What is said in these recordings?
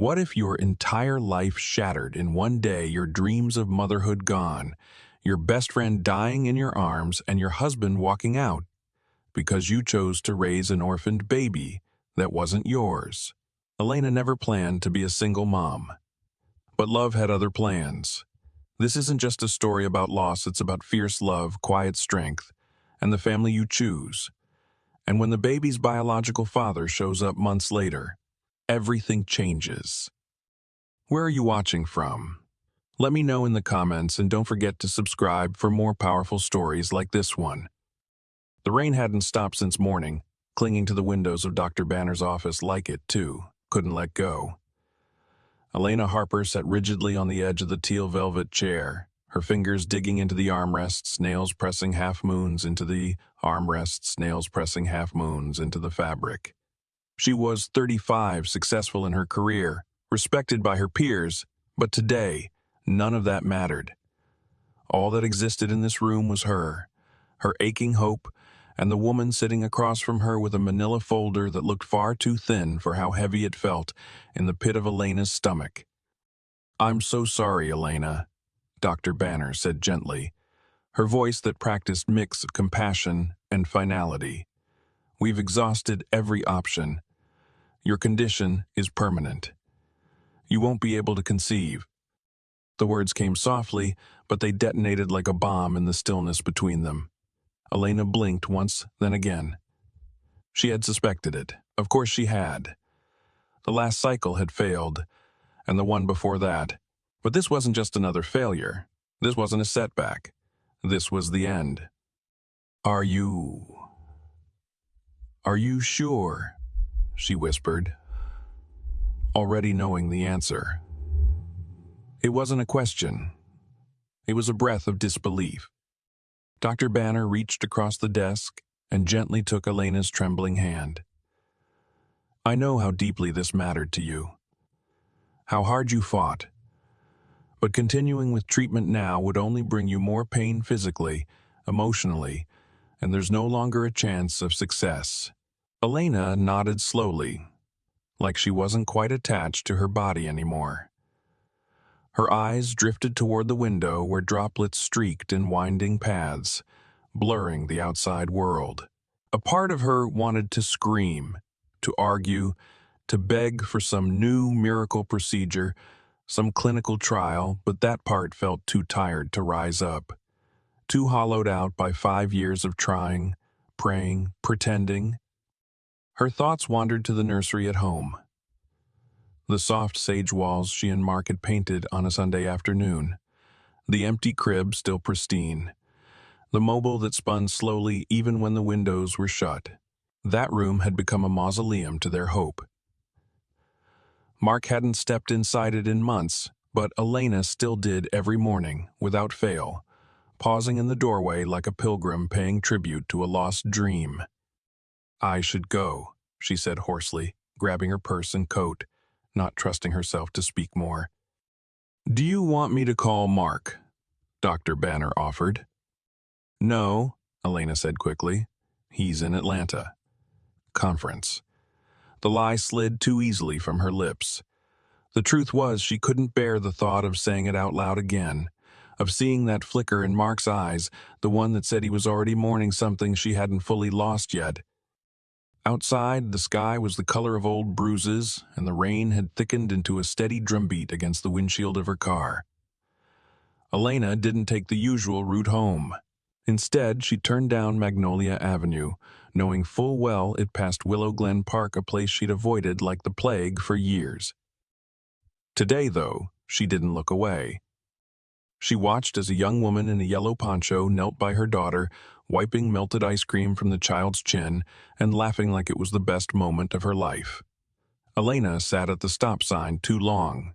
What if your entire life shattered in one day, your dreams of motherhood gone, your best friend dying in your arms, and your husband walking out because you chose to raise an orphaned baby that wasn't yours? Elena never planned to be a single mom, but love had other plans. This isn't just a story about loss, it's about fierce love, quiet strength, and the family you choose. And when the baby's biological father shows up months later, everything changes. Where are you watching from? Let me know in the comments, and don't forget to subscribe for more powerful stories like this one. The rain hadn't stopped since morning, clinging to the windows of Dr. Banner's office like it, too, couldn't let go. Elena Harper sat rigidly on the edge of the teal velvet chair, her fingers digging into the armrests, nails pressing half-moons into the armrests, nails pressing half-moons into the fabric. She was 35, successful in her career, respected by her peers, but today, none of that mattered. All that existed in this room was her aching hope, and the woman sitting across from her with a manila folder that looked far too thin for how heavy it felt in the pit of Elena's stomach. "I'm so sorry, Elena," Dr. Banner said gently, her voice that practiced mix of compassion and finality. "We've exhausted every option. Your condition is permanent. You won't be able to conceive." The words came softly, but they detonated like a bomb in the stillness between them. Elena blinked once, then again. She had suspected it. Of course she had. The last cycle had failed, and the one before that. But this wasn't just another failure. This wasn't a setback. This was the end. Are you sure?" she whispered, already knowing the answer. It wasn't a question. It was a breath of disbelief. Dr. Banner reached across the desk and gently took Elena's trembling hand. "I know how deeply this mattered to you, how hard you fought. But continuing with treatment now would only bring you more pain physically, emotionally, and there's no longer a chance of success." Elena nodded slowly, like she wasn't quite attached to her body anymore. Her eyes drifted toward the window where droplets streaked in winding paths, blurring the outside world. A part of her wanted to scream, to argue, to beg for some new miracle procedure, some clinical trial, but that part felt too tired to rise up, too hollowed out by 5 years of trying, praying, pretending. Her thoughts wandered to the nursery at home. The soft sage walls she and Mark had painted on a Sunday afternoon, the empty crib still pristine, the mobile that spun slowly even when the windows were shut. That room had become a mausoleum to their hope. Mark hadn't stepped inside it in months, but Elena still did every morning, without fail, pausing in the doorway like a pilgrim paying tribute to a lost dream. "I should go," she said hoarsely, grabbing her purse and coat, not trusting herself to speak more. "Do you want me to call Mark?" Dr. Banner offered. "No," Elena said quickly. "He's in Atlanta. Conference." The lie slid too easily from her lips. The truth was she couldn't bear the thought of saying it out loud again, of seeing that flicker in Mark's eyes, the one that said he was already mourning something she hadn't fully lost yet. Outside, the sky was the color of old bruises, and the rain had thickened into a steady drumbeat against the windshield of her car. Elena didn't take the usual route home. Instead, she turned down Magnolia Avenue, knowing full well it passed Willow Glen Park, a place she'd avoided like the plague for years. Today, though, she didn't look away. She watched as a young woman in a yellow poncho knelt by her daughter, wiping melted ice cream from the child's chin and laughing like it was the best moment of her life. Elena sat at the stop sign too long,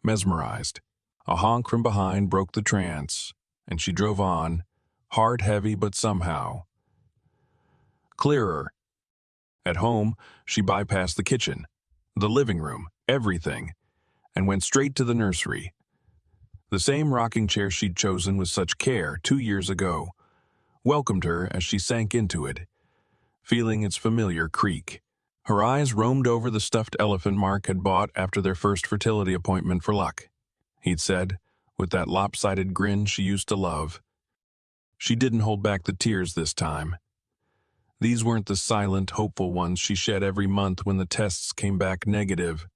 mesmerized. A honk from behind broke the trance, and she drove on, heart heavy but somehow clearer. At home, she bypassed the kitchen, the living room, everything, and went straight to the nursery. The same rocking chair she'd chosen with such care 2 years ago welcomed her as she sank into it, feeling its familiar creak. Her eyes roamed over the stuffed elephant Mark had bought after their first fertility appointment for luck. He'd said, with that lopsided grin she used to love. She didn't hold back the tears this time. These weren't the silent, hopeful ones she shed every month when the tests came back negative.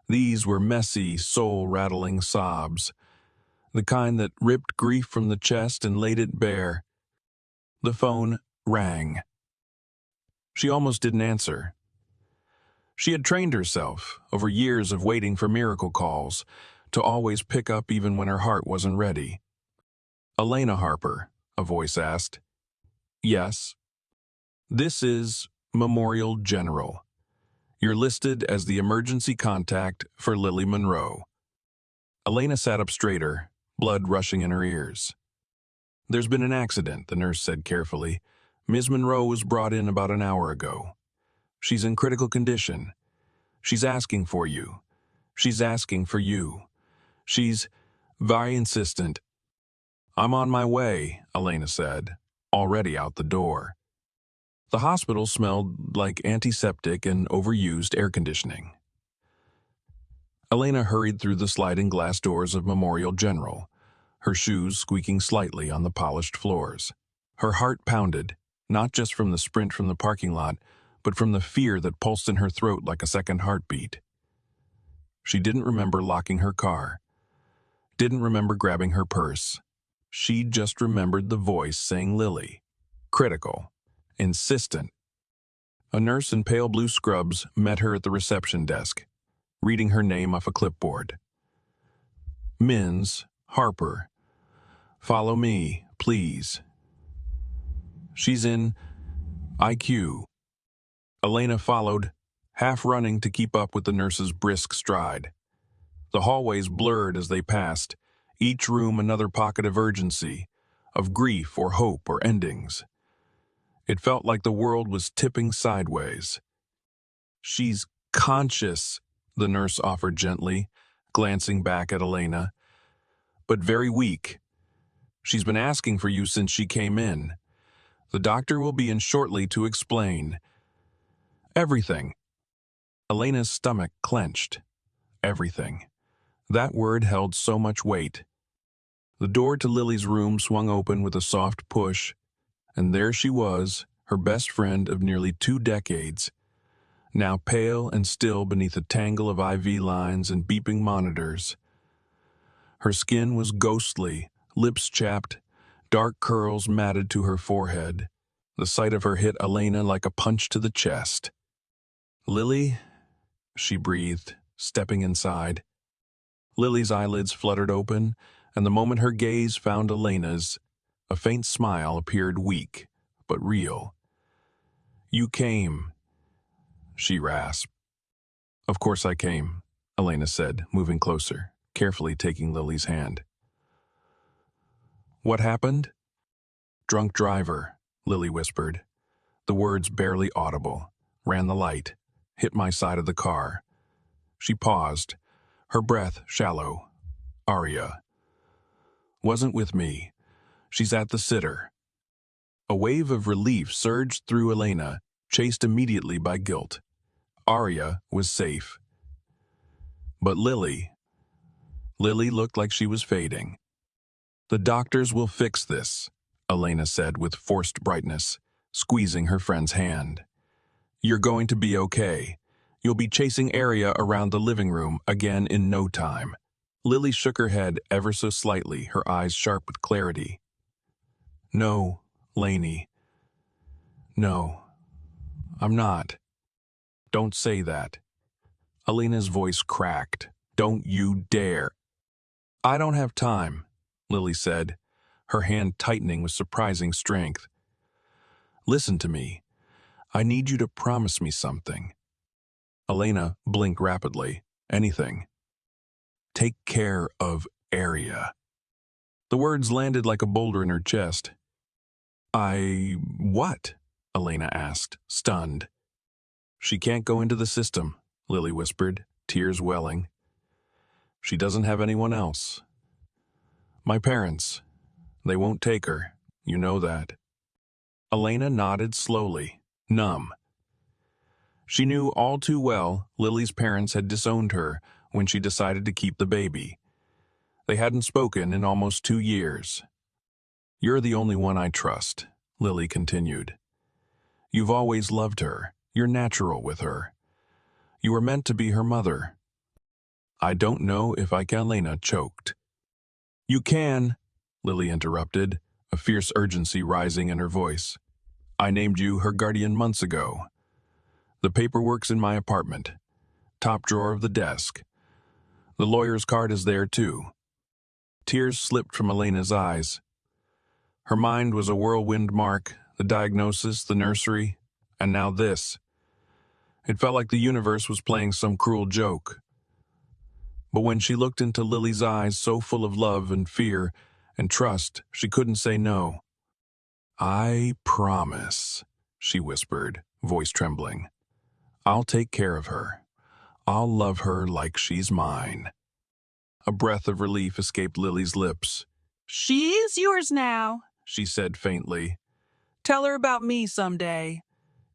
These were messy, soul-rattling sobs, the kind that ripped grief from the chest and laid it bare. The phone rang. She almost didn't answer. She had trained herself, over years of waiting for miracle calls, to always pick up even when her heart wasn't ready. "Elena Harper," a voice asked. "Yes." "This is Memorial General. You're listed as the emergency contact for Lily Monroe." Elena sat up straighter, blood rushing in her ears. "There's been an accident," the nurse said carefully. "Ms. Monroe was brought in about an hour ago. She's in critical condition. She's asking for you. She's asking for you. She's very insistent." "I'm on my way," Elena said, already out the door. The hospital smelled like antiseptic and overused air conditioning. Elena hurried through the sliding glass doors of Memorial General, her shoes squeaking slightly on the polished floors. Her heart pounded, not just from the sprint from the parking lot, but from the fear that pulsed in her throat like a second heartbeat. She didn't remember locking her car, didn't remember grabbing her purse. She just remembered the voice saying Lily. Critical. Insistent. A nurse in pale blue scrubs met her at the reception desk, reading her name off a clipboard. "Ms. Harper. Follow me, please. She's in IQ." Elena followed, half running to keep up with the nurse's brisk stride. The hallways blurred as they passed, each room another pocket of urgency, of grief or hope or endings. It felt like the world was tipping sideways. "She's conscious," the nurse offered gently, glancing back at Elena, "but very weak. She's been asking for you since she came in. The doctor will be in shortly to explain." "Everything." Elena's stomach clenched. Everything. That word held so much weight. The door to Lily's room swung open with a soft push, and there she was, her best friend of nearly 2 decades, now pale and still beneath a tangle of IV lines and beeping monitors. Her skin was ghostly, lips chapped, dark curls matted to her forehead. The sight of her hit Elena like a punch to the chest. "Lily?" she breathed, stepping inside. Lily's eyelids fluttered open, and the moment her gaze found Elena's, a faint smile appeared, weak, but real. "You came," she rasped. "Of course I came," Elena said, moving closer, carefully taking Lily's hand. "What happened?" "Drunk driver," Lily whispered. The words barely audible, ran the light, hit my side of the car. She paused, her breath shallow. "Aria. Wasn't with me. She's at the sitter." A wave of relief surged through Elena, chased immediately by guilt. Aria was safe. But Lily looked like she was fading. "The doctors will fix this," Elena said with forced brightness, squeezing her friend's hand. "You're going to be okay. You'll be chasing Aria around the living room again in no time." Lily shook her head ever so slightly, her eyes sharp with clarity. "No, Lainey. No, I'm not. Don't say that." Elena's voice cracked. "Don't you dare." "I don't have time," Lily said, her hand tightening with surprising strength. "Listen to me. I need you to promise me something." Elena blinked rapidly. "Anything." "Take care of Aria." The words landed like a boulder in her chest. What?" Elena asked, stunned. "She can't go into the system," Lily whispered, tears welling. "She doesn't have anyone else. My parents, they won't take her. You know that." Elena nodded slowly, numb. She knew all too well Lily's parents had disowned her when she decided to keep the baby. They hadn't spoken in almost 2 years. "You're the only one I trust," Lily continued. "You've always loved her. You're natural with her. You were meant to be her mother." "I don't know if I can," Elena choked. "You can," Lily interrupted, a fierce urgency rising in her voice. "I named you her guardian months ago. The paperwork's in my apartment, top drawer of the desk. The lawyer's card is there too." Tears slipped from Elena's eyes. Her mind was a whirlwind mark, the diagnosis, the nursery, and now this. It felt like the universe was playing some cruel joke. But when she looked into Lily's eyes so full of love and fear and trust, she couldn't say no. "I promise," she whispered, voice trembling. "I'll take care of her. I'll love her like she's mine." A breath of relief escaped Lily's lips. "She is yours now," she said faintly. "Tell her about me someday.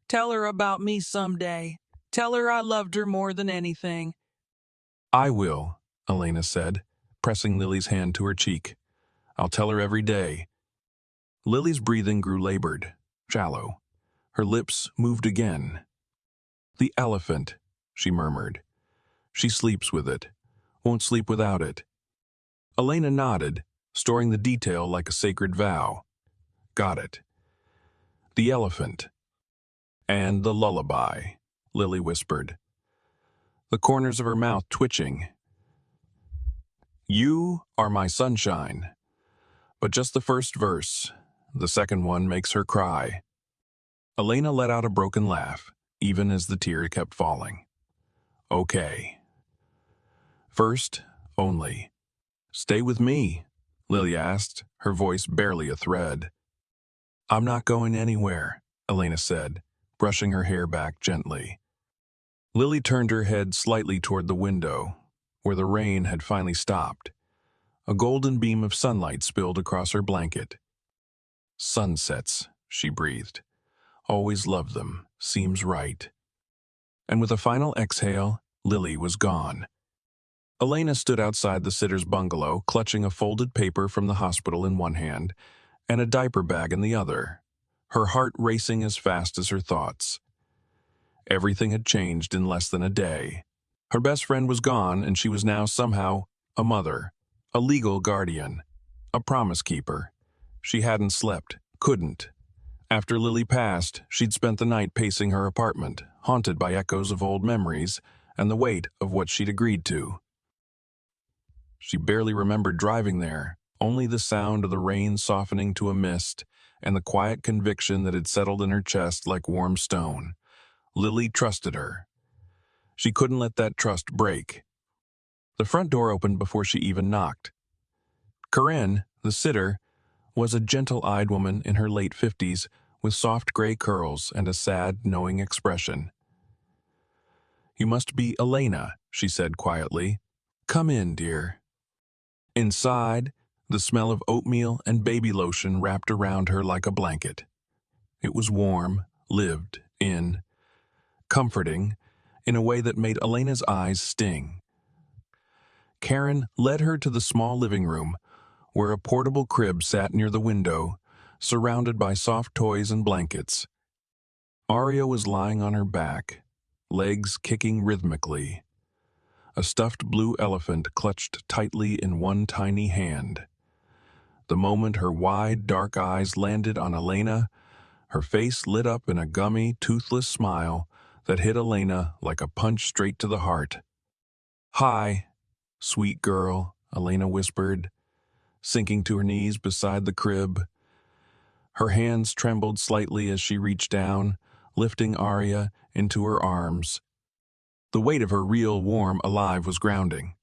Tell her about me someday. Tell her I loved her more than anything." "I will," Elena said, pressing Lily's hand to her cheek. "I'll tell her every day." Lily's breathing grew labored, shallow. Her lips moved again. "The elephant," she murmured. "She sleeps with it. Won't sleep without it." Elena nodded, storing the detail like a sacred vow. "Got it." "The elephant." "And the lullaby," Lily whispered, the corners of her mouth twitching. "You are my sunshine." But just the first verse. The second one makes her cry. Elena let out a broken laugh, even as the tear kept falling. "Okay. First, only. Stay with me?" Lily asked, her voice barely a thread. "I'm not going anywhere," Elena said, brushing her hair back gently. Lily turned her head slightly toward the window, where the rain had finally stopped. A golden beam of sunlight spilled across her blanket. "Sunsets," she breathed. "Always loved them. Seems right." And with a final exhale, Lily was gone. Elena stood outside the sitter's bungalow, clutching a folded paper from the hospital in one hand and a diaper bag in the other, her heart racing as fast as her thoughts. Everything had changed in less than a day. Her best friend was gone, and she was now somehow a mother, a legal guardian, a promise keeper. She hadn't slept, couldn't. After Lily passed, she'd spent the night pacing her apartment, haunted by echoes of old memories and the weight of what she'd agreed to. She barely remembered driving there, only the sound of the rain softening to a mist and the quiet conviction that had settled in her chest like warm stone. Lily trusted her. She couldn't let that trust break. The front door opened before she even knocked. Corinne, the sitter, was a gentle-eyed woman in her late 50s with soft gray curls and a sad, knowing expression. "You must be Elena," she said quietly. "Come in, dear." Inside, the smell of oatmeal and baby lotion wrapped around her like a blanket. It was warm, lived in, comforting, in a way that made Elena's eyes sting. Karen led her to the small living room, where a portable crib sat near the window, surrounded by soft toys and blankets. Aria was lying on her back, legs kicking rhythmically. A stuffed blue elephant clutched tightly in one tiny hand. The moment her wide, dark eyes landed on Elena, her face lit up in a gummy, toothless smile that hit Elena like a punch straight to the heart. "Hi, sweet girl," Elena whispered, sinking to her knees beside the crib. Her hands trembled slightly as she reached down, lifting Aria into her arms. The weight of her real, warm, alive was grounding.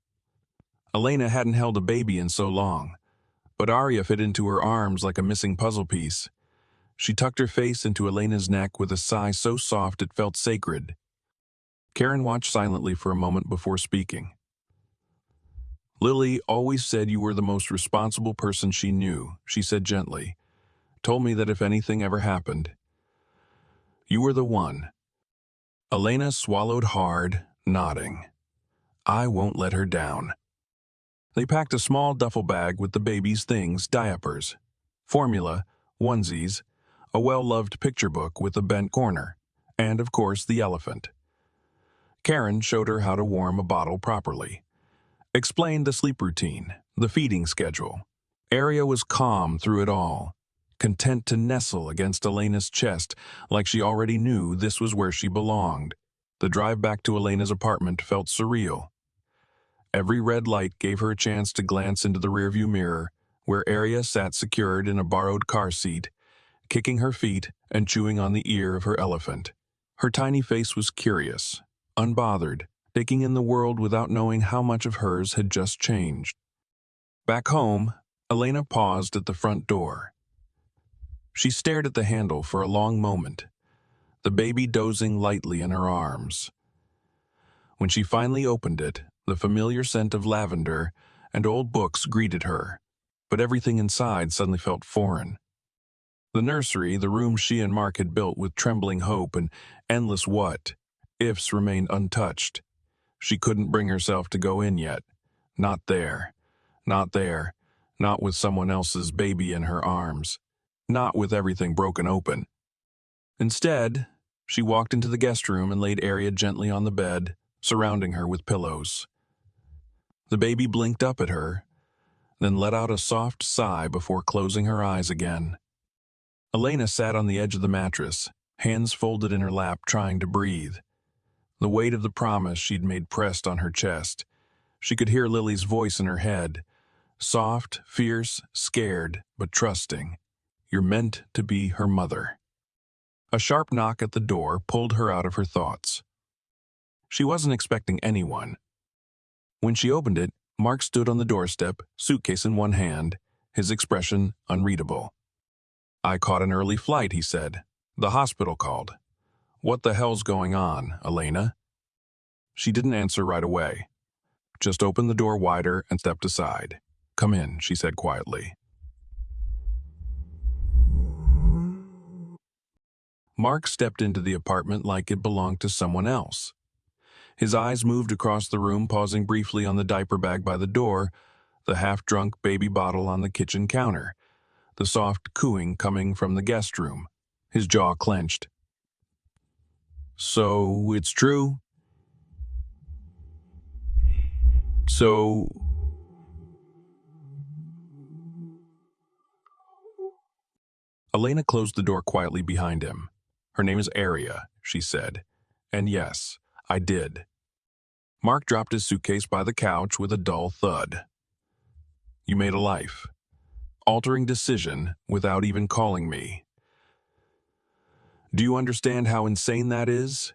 Elena hadn't held a baby in so long, but Aria fit into her arms like a missing puzzle piece. She tucked her face into Elena's neck with a sigh so soft it felt sacred. Karen watched silently for a moment before speaking. "Lily always said you were the most responsible person she knew," she said gently. "Told me that if anything ever happened, you were the one." Elena swallowed hard, nodding. I won't let her down. They packed a small duffel bag with the baby's things, diapers, formula, onesies, a well-loved picture book with a bent corner, and, of course, the elephant. Karen showed her how to warm a bottle properly, explained the sleep routine, the feeding schedule. Aria was calm through it all, content to nestle against Elena's chest like she already knew this was where she belonged. The drive back to Elena's apartment felt surreal. Every red light gave her a chance to glance into the rearview mirror, where Aria sat secured in a borrowed car seat, kicking her feet and chewing on the ear of her elephant. Her tiny face was curious, unbothered, taking in the world without knowing how much of hers had just changed. Back home, Elena paused at the front door. She stared at the handle for a long moment, the baby dozing lightly in her arms. When she finally opened it, the familiar scent of lavender and old books greeted her, but everything inside suddenly felt foreign. The nursery, the room she and Mark had built with trembling hope and endless what-ifs, remained untouched. She couldn't bring herself to go in yet. Not there. Not there. Not with someone else's baby in her arms. Not with everything broken open. Instead, she walked into the guest room and laid Aria gently on the bed, surrounding her with pillows. The baby blinked up at her, then let out a soft sigh before closing her eyes again. Elena sat on the edge of the mattress, hands folded in her lap, trying to breathe. The weight of the promise she'd made pressed on her chest. She could hear Lily's voice in her head, soft, fierce, scared, but trusting. You're meant to be her mother. A sharp knock at the door pulled her out of her thoughts. She wasn't expecting anyone. When she opened it, Mark stood on the doorstep, suitcase in one hand, his expression unreadable. I caught an early flight, he said. The hospital called. What the hell's going on, Elena? She didn't answer right away. Just opened the door wider and stepped aside. Come in, she said quietly. Mark stepped into the apartment like it belonged to someone else. His eyes moved across the room, pausing briefly on the diaper bag by the door, the half-drunk baby bottle on the kitchen counter, the soft cooing coming from the guest room. His jaw clenched. So, it's true? So... Elena closed the door quietly behind him. Her name is Aria, she said. And yes, I did. Mark dropped his suitcase by the couch with a dull thud. You made a life-altering decision without even calling me. Do you understand how insane that is?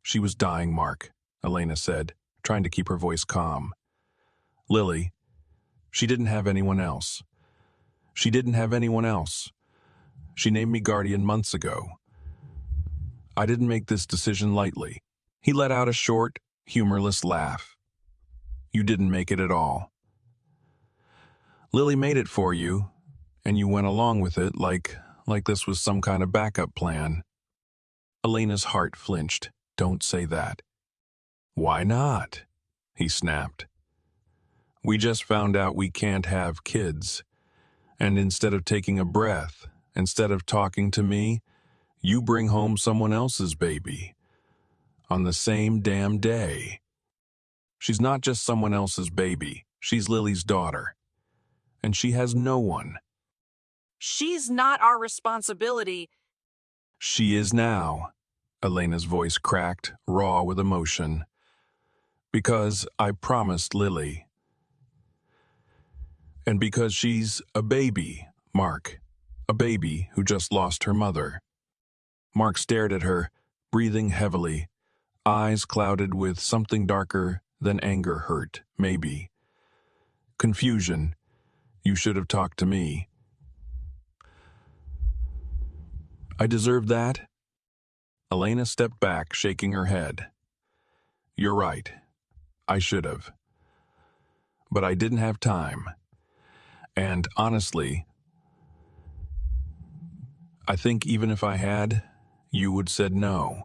She was dying, Mark, Elena said, trying to keep her voice calm. Lily, she didn't have anyone else. She didn't have anyone else. She named me guardian months ago. I didn't make this decision lightly. He let out a short, humorless laugh. You didn't make it at all. Lily made it for you, and you went along with it like this was some kind of backup plan. Elena's heart flinched. Don't say that. Why not? He snapped. We just found out we can't have kids. And instead of taking a breath, instead of talking to me, you bring home someone else's baby. On the same damn day. She's not just someone else's baby. She's Lily's daughter. And she has no one. She's not our responsibility. She is now. Elena's voice cracked, raw with emotion. Because I promised Lily. And because she's a baby, Mark. A baby who just lost her mother. Mark stared at her, breathing heavily, eyes clouded with something darker than anger, hurt, maybe. Confusion. You should have talked to me. I deserve that? Elena stepped back, shaking her head. You're right. I should have. But I didn't have time. And honestly, I think even if I had, you would said no.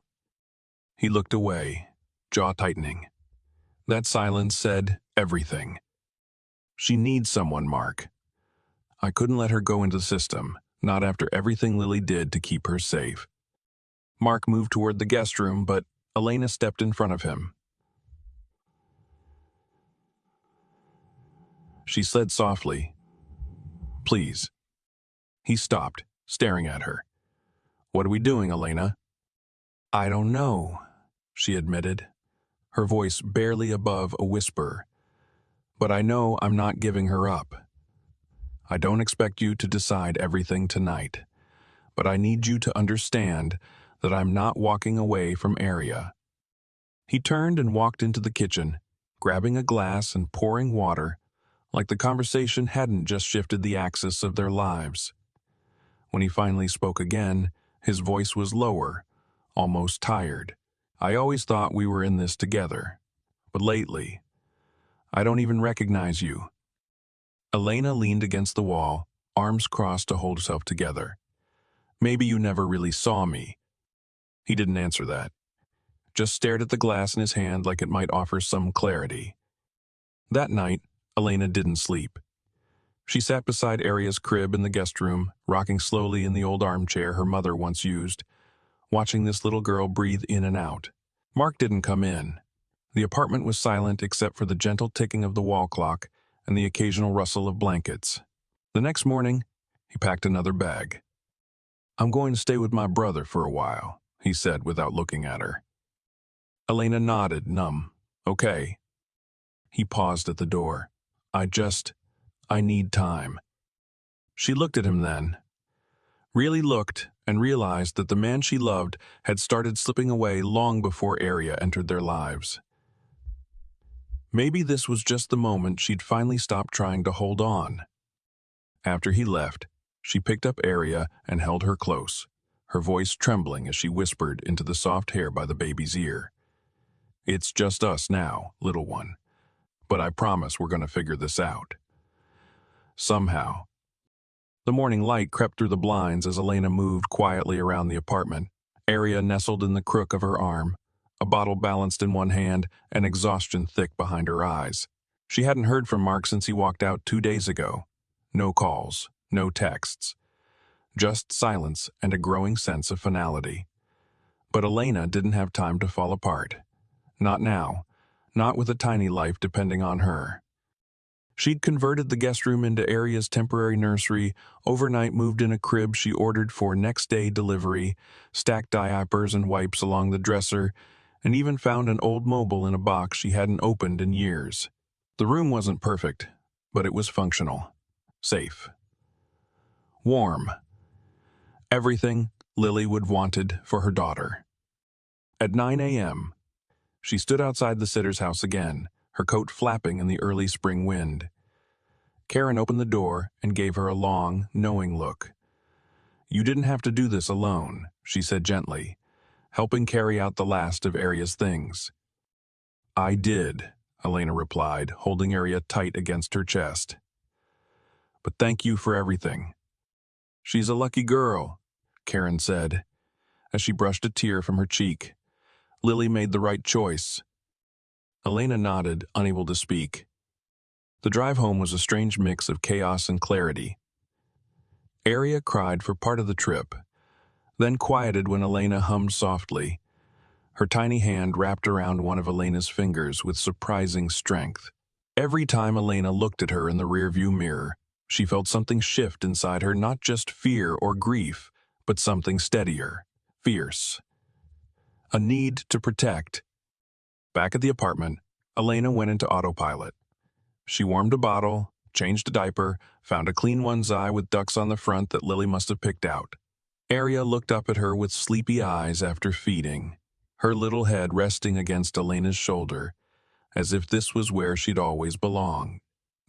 He looked away, jaw tightening. That silence said everything. She needs someone, Mark. I couldn't let her go into the system, not after everything Lily did to keep her safe. Mark moved toward the guest room, but Elena stepped in front of him. She said softly, "Please." He stopped, staring at her. "What are we doing, Elena?" "I don't know," she admitted, her voice barely above a whisper. "But I know I'm not giving her up. I don't expect you to decide everything tonight, but I need you to understand that I'm not walking away from Aria." He turned and walked into the kitchen, grabbing a glass and pouring water, like the conversation hadn't just shifted the axis of their lives. When he finally spoke again, his voice was lower, almost tired. "I always thought we were in this together, but lately, I don't even recognize you." Elena leaned against the wall, arms crossed to hold herself together. "Maybe you never really saw me." He didn't answer that, just stared at the glass in his hand like it might offer some clarity. That night, Elena didn't sleep. She sat beside Aria's crib in the guest room, rocking slowly in the old armchair her mother once used, watching this little girl breathe in and out. Mark didn't come in. The apartment was silent except for the gentle ticking of the wall clock and the occasional rustle of blankets. The next morning, he packed another bag. "I'm going to stay with my brother for a while," he said without looking at her. Elena nodded, numb. "Okay." He paused at the door. I need time." She looked at him then. Really looked and realized that the man she loved had started slipping away long before Aria entered their lives. Maybe this was just the moment she'd finally stopped trying to hold on. After he left, she picked up Aria and held her close, her voice trembling as she whispered into the soft hair by the baby's ear. "It's just us now, little one. But I promise we're going to figure this out. Somehow." The morning light crept through the blinds as Elena moved quietly around the apartment, Aria nestled in the crook of her arm, a bottle balanced in one hand and exhaustion thick behind her eyes. She hadn't heard from Mark since he walked out 2 days ago. No calls, no texts. Just silence and a growing sense of finality. But Elena didn't have time to fall apart. Not now. Not with a tiny life depending on her. She'd converted the guest room into Aria's temporary nursery, overnight moved in a crib she ordered for next-day delivery, stacked diapers and wipes along the dresser, and even found an old mobile in a box she hadn't opened in years. The room wasn't perfect, but it was functional. Safe. Warm. Everything Lily would wanted for her daughter. At 9 a.m., she stood outside the sitter's house again, her coat flapping in the early spring wind. Karen opened the door and gave her a long, knowing look. "You didn't have to do this alone," she said gently, helping carry out the last of Aria's things. "I did," Elena replied, holding Aria tight against her chest. "But thank you for everything." "She's a lucky girl," Karen said, as she brushed a tear from her cheek. "Lily made the right choice." Elena nodded, unable to speak. The drive home was a strange mix of chaos and clarity. Aria cried for part of the trip, then quieted when Elena hummed softly, her tiny hand wrapped around one of Elena's fingers with surprising strength. Every time Elena looked at her in the rearview mirror, she felt something shift inside her, not just fear or grief, but something steadier, fierce. A need to protect. Back at the apartment, Elena went into autopilot. She warmed a bottle, changed a diaper, found a clean one's eye with ducks on the front that Lily must have picked out. Aria looked up at her with sleepy eyes after feeding, her little head resting against Elena's shoulder, as if this was where she'd always belonged.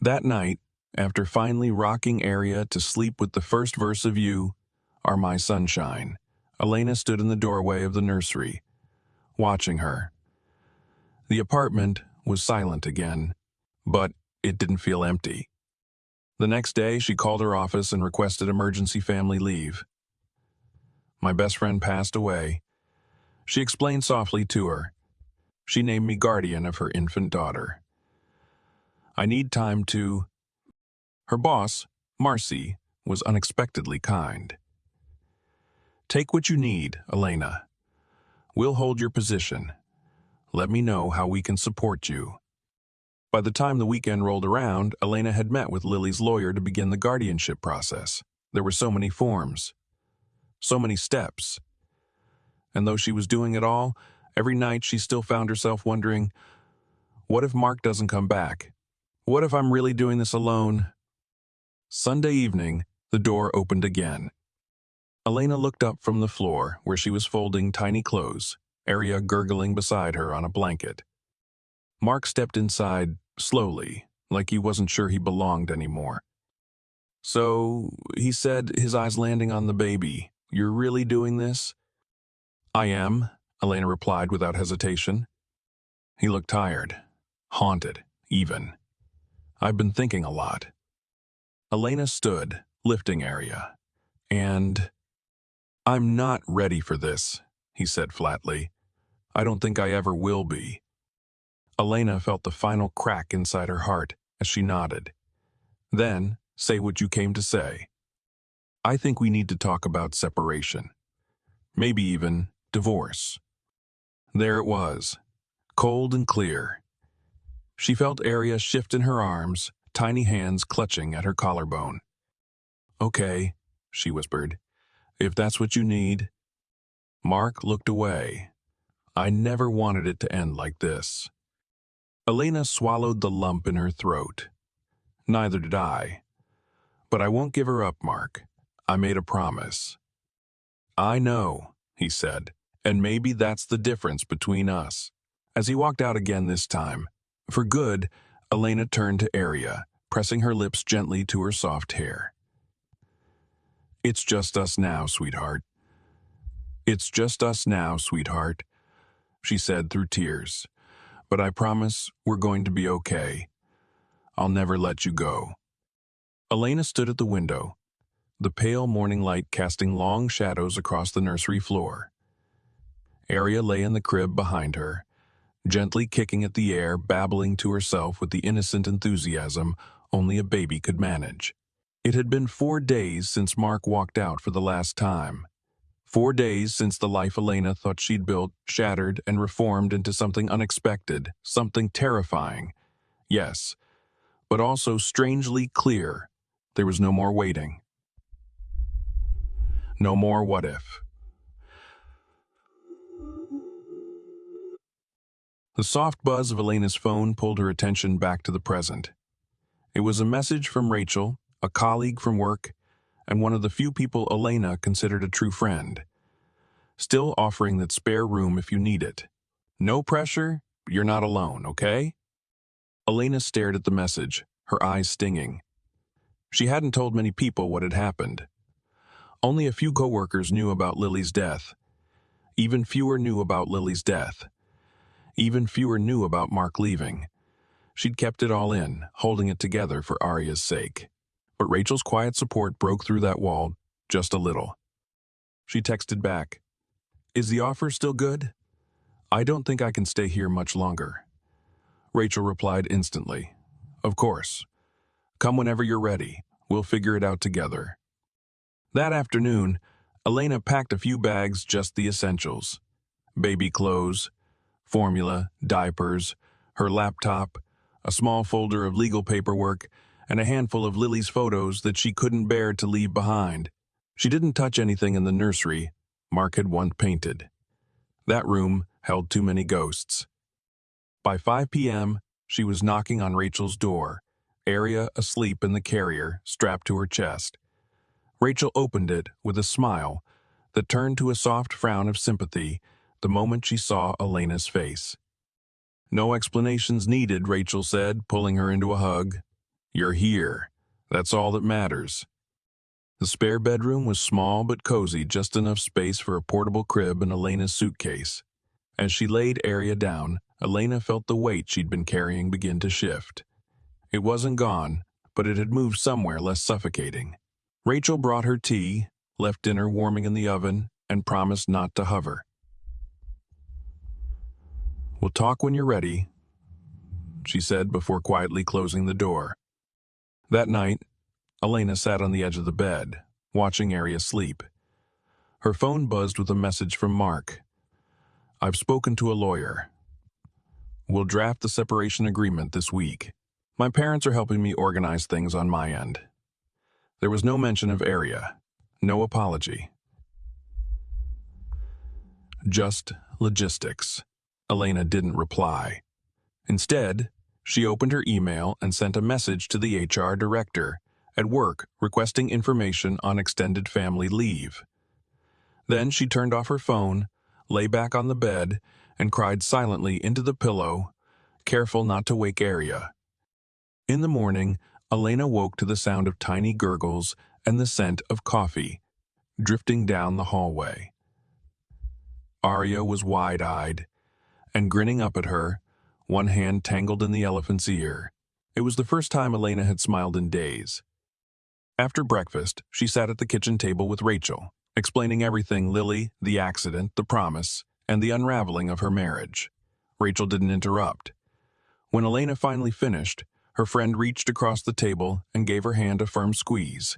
That night, after finally rocking Aria to sleep with the first verse of "You Are My Sunshine," Elena stood in the doorway of the nursery, watching her. The apartment was silent again, but it didn't feel empty. The next day, she called her office and requested emergency family leave. "My best friend passed away. She explained softly to her. She named me guardian of her infant daughter. I need time to... Her boss, Marcy, was unexpectedly kind. Take what you need, Elena. We'll hold your position. Let me know how we can support you. By the time the weekend rolled around, Elena had met with Lily's lawyer to begin the guardianship process. There were so many forms, so many steps. And though she was doing it all, every night she still found herself wondering, what if Mark doesn't come back? What if I'm really doing this alone? Sunday evening, the door opened again. Elena looked up from the floor where she was folding tiny clothes, Arya gurgling beside her on a blanket. Mark stepped inside slowly, like he wasn't sure he belonged anymore. So, he said, his eyes landing on the baby, "You're really doing this?" "I am," Elena replied without hesitation. He looked tired, haunted, even. "I've been thinking a lot." Elena stood, lifting Arya. "And I'm not ready for this," he said flatly. "I don't think I ever will be." Elena felt the final crack inside her heart as she nodded. "Then, say what you came to say. I think we need to talk about separation. Maybe even divorce." There it was, cold and clear. She felt Arya shift in her arms, tiny hands clutching at her collarbone. "Okay," she whispered, "if that's what you need." Mark looked away. "I never wanted it to end like this." Elena swallowed the lump in her throat. "Neither did I. But I won't give her up, Mark. I made a promise." "I know," he said, "and maybe that's the difference between us." As he walked out again this time, for good, Elena turned to Arya, pressing her lips gently to her soft hair. "It's just us now, sweetheart. It's just us now, sweetheart," she said through tears. "But I promise we're going to be okay. I'll never let you go." Elena stood at the window, the pale morning light casting long shadows across the nursery floor. Arya lay in the crib behind her, gently kicking at the air, babbling to herself with the innocent enthusiasm only a baby could manage. It had been 4 days since Mark walked out for the last time. 4 days since the life Elena thought she'd built shattered and reformed into something unexpected, something terrifying. Yes, but also strangely clear. There was no more waiting. No more what if. The soft buzz of Elena's phone pulled her attention back to the present. It was a message from Rachel, a colleague from work, and one of the few people Elena considered a true friend. Still offering that spare room if you need it. "No pressure, you're not alone, okay?" Elena stared at the message, her eyes stinging. She hadn't told many people what had happened. Only a few coworkers knew about Lily's death. Even fewer knew about Lily's death. Even fewer knew about Mark leaving. She'd kept it all in, holding it together for Arya's sake. But Rachel's quiet support broke through that wall, just a little. She texted back, "Is the offer still good? I don't think I can stay here much longer." Rachel replied instantly, "Of course. Come whenever you're ready. We'll figure it out together." That afternoon, Elena packed a few bags, just the essentials. Baby clothes, formula, diapers, her laptop, a small folder of legal paperwork, and a handful of Lily's photos that she couldn't bear to leave behind. She didn't touch anything in the nursery Mark had once painted. That room held too many ghosts. By 5 p.m., she was knocking on Rachel's door, Arya asleep in the carrier, strapped to her chest. Rachel opened it with a smile that turned to a soft frown of sympathy the moment she saw Elena's face. "No explanations needed," Rachel said, pulling her into a hug. "You're here. That's all that matters." The spare bedroom was small but cozy, just enough space for a portable crib and Elena's suitcase. As she laid Arya down, Elena felt the weight she'd been carrying begin to shift. It wasn't gone, but it had moved somewhere less suffocating. Rachel brought her tea, left dinner warming in the oven, and promised not to hover. "We'll talk when you're ready," she said before quietly closing the door. That night, Elena sat on the edge of the bed, watching Arya sleep. Her phone buzzed with a message from Mark. "I've spoken to a lawyer. We'll draft the separation agreement this week. My parents are helping me organize things on my end." There was no mention of Arya, no apology. Just logistics. Elena didn't reply. Instead, she opened her email and sent a message to the HR director at work requesting information on extended family leave. Then she turned off her phone, lay back on the bed, and cried silently into the pillow, careful not to wake Arya. In the morning, Elena woke to the sound of tiny gurgles and the scent of coffee drifting down the hallway. Arya was wide-eyed and grinning up at her, one hand tangled in the elephant's ear. It was the first time Elena had smiled in days. After breakfast, she sat at the kitchen table with Rachel, explaining everything: Lily, the accident, the promise, and the unraveling of her marriage. Rachel didn't interrupt. When Elena finally finished, her friend reached across the table and gave her hand a firm squeeze.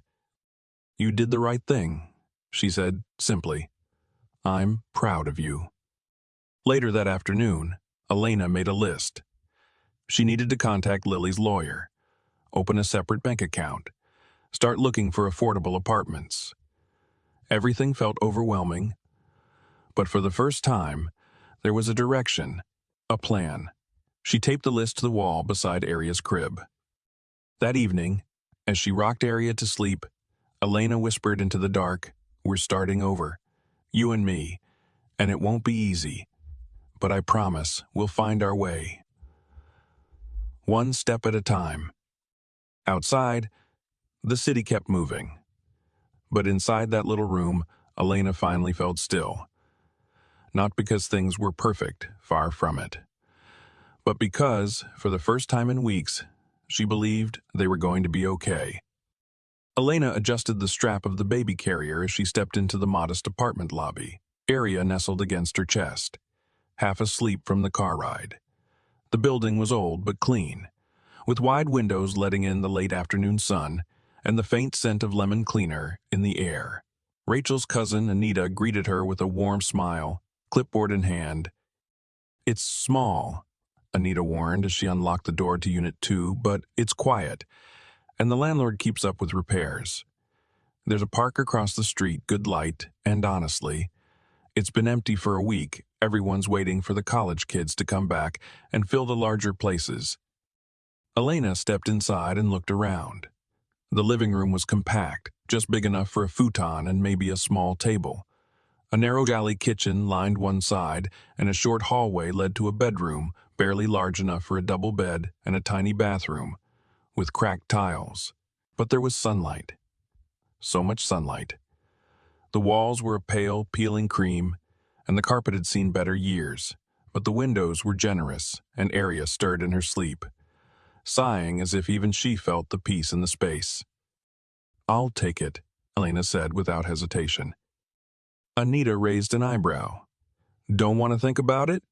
"You did the right thing," she said simply. "I'm proud of you." Later that afternoon, Elena made a list. She needed to contact Lily's lawyer, open a separate bank account, start looking for affordable apartments. Everything felt overwhelming, but for the first time, there was a direction, a plan. She taped the list to the wall beside Arya's crib. That evening, as she rocked Arya to sleep, Elena whispered into the dark, "We're starting over. You and me. And it won't be easy. But I promise we'll find our way. One step at a time." Outside, the city kept moving. But inside that little room, Elena finally felt still. Not because things were perfect, far from it, but because, for the first time in weeks, she believed they were going to be okay. Elena adjusted the strap of the baby carrier as she stepped into the modest apartment lobby. Arya nestled against her chest, half asleep from the car ride. The building was old but clean, with wide windows letting in the late afternoon sun and the faint scent of lemon cleaner in the air. Rachel's cousin, Anita, greeted her with a warm smile, clipboard in hand. "It's small," Anita warned as she unlocked the door to Unit 2, "but it's quiet, and the landlord keeps up with repairs. There's a park across the street, good light, and honestly, it's been empty for a week. Everyone's waiting for the college kids to come back and fill the larger places." Elena stepped inside and looked around. The living room was compact, just big enough for a futon and maybe a small table. A narrow galley kitchen lined one side, and a short hallway led to a bedroom, barely large enough for a double bed, and a tiny bathroom, with cracked tiles. But there was sunlight. So much sunlight. The walls were a pale, peeling cream, and the carpet had seen better years, but the windows were generous, and Arya stirred in her sleep, sighing as if even she felt the peace in the space. "I'll take it," Elena said without hesitation. Anita raised an eyebrow. "Don't want to think about it?"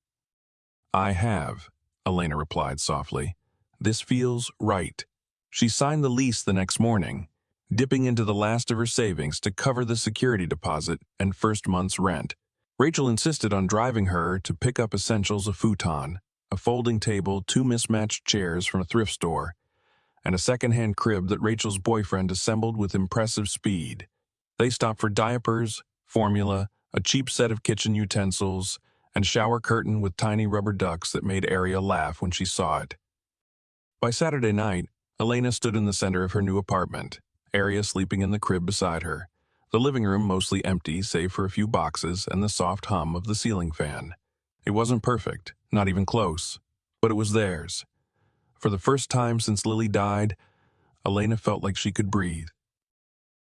"I have," Elena replied softly. "This feels right." She signed the lease the next morning, dipping into the last of her savings to cover the security deposit and first month's rent. Rachel insisted on driving her to pick up essentials: a futon, a folding table, 2 mismatched chairs from a thrift store, and a second-hand crib that Rachel's boyfriend assembled with impressive speed. They stopped for diapers, formula, a cheap set of kitchen utensils, and shower curtain with tiny rubber ducks that made Arya laugh when she saw it. By Saturday night, Elena stood in the center of her new apartment, Arya sleeping in the crib beside her, the living room mostly empty save for a few boxes and the soft hum of the ceiling fan. It wasn't perfect, not even close, but it was theirs. For the first time since Lily died, Elena felt like she could breathe.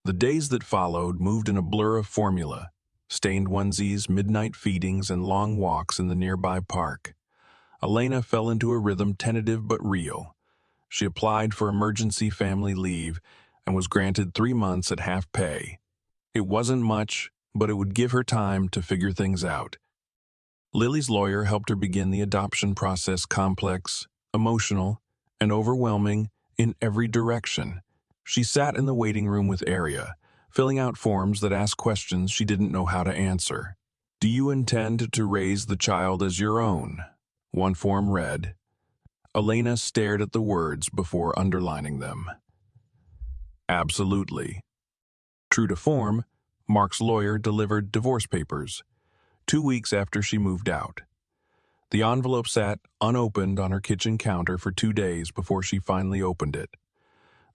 The days that followed moved in a blur of formula: stained onesies, midnight feedings, and long walks in the nearby park. Elena fell into a rhythm, tentative but real. She applied for emergency family leave and was granted 3 months at half pay. It wasn't much, but it would give her time to figure things out. Lily's lawyer helped her begin the adoption process, complex, emotional, and overwhelming in every direction. She sat in the waiting room with Aria, filling out forms that asked questions she didn't know how to answer. "Do you intend to raise the child as your own?" one form read. Elena stared at the words before underlining them. "Absolutely." True to form, Mark's lawyer delivered divorce papers 2 weeks after she moved out. The envelope sat unopened on her kitchen counter for 2 days before she finally opened it.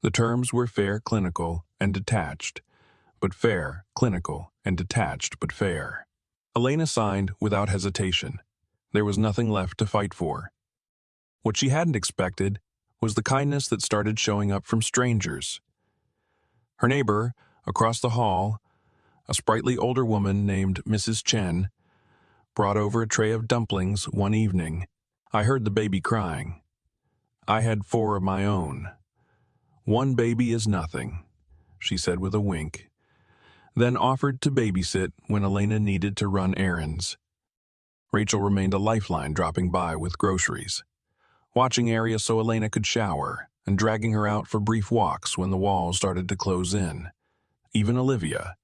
The terms were fair, clinical, and detached, but fair, clinical, and detached, but fair. Elena signed without hesitation. There was nothing left to fight for. What she hadn't expected was the kindness that started showing up from strangers. Her neighbor, across the hall, a sprightly older woman named Mrs. Chen, brought over a tray of dumplings one evening. "I heard the baby crying. I had 4 of my own. 1 baby is nothing," she said with a wink, then offered to babysit when Elena needed to run errands. Rachel remained a lifeline, dropping by with groceries, watching Aria so Elena could shower, and dragging her out for brief walks when the walls started to close in. Even Olivia,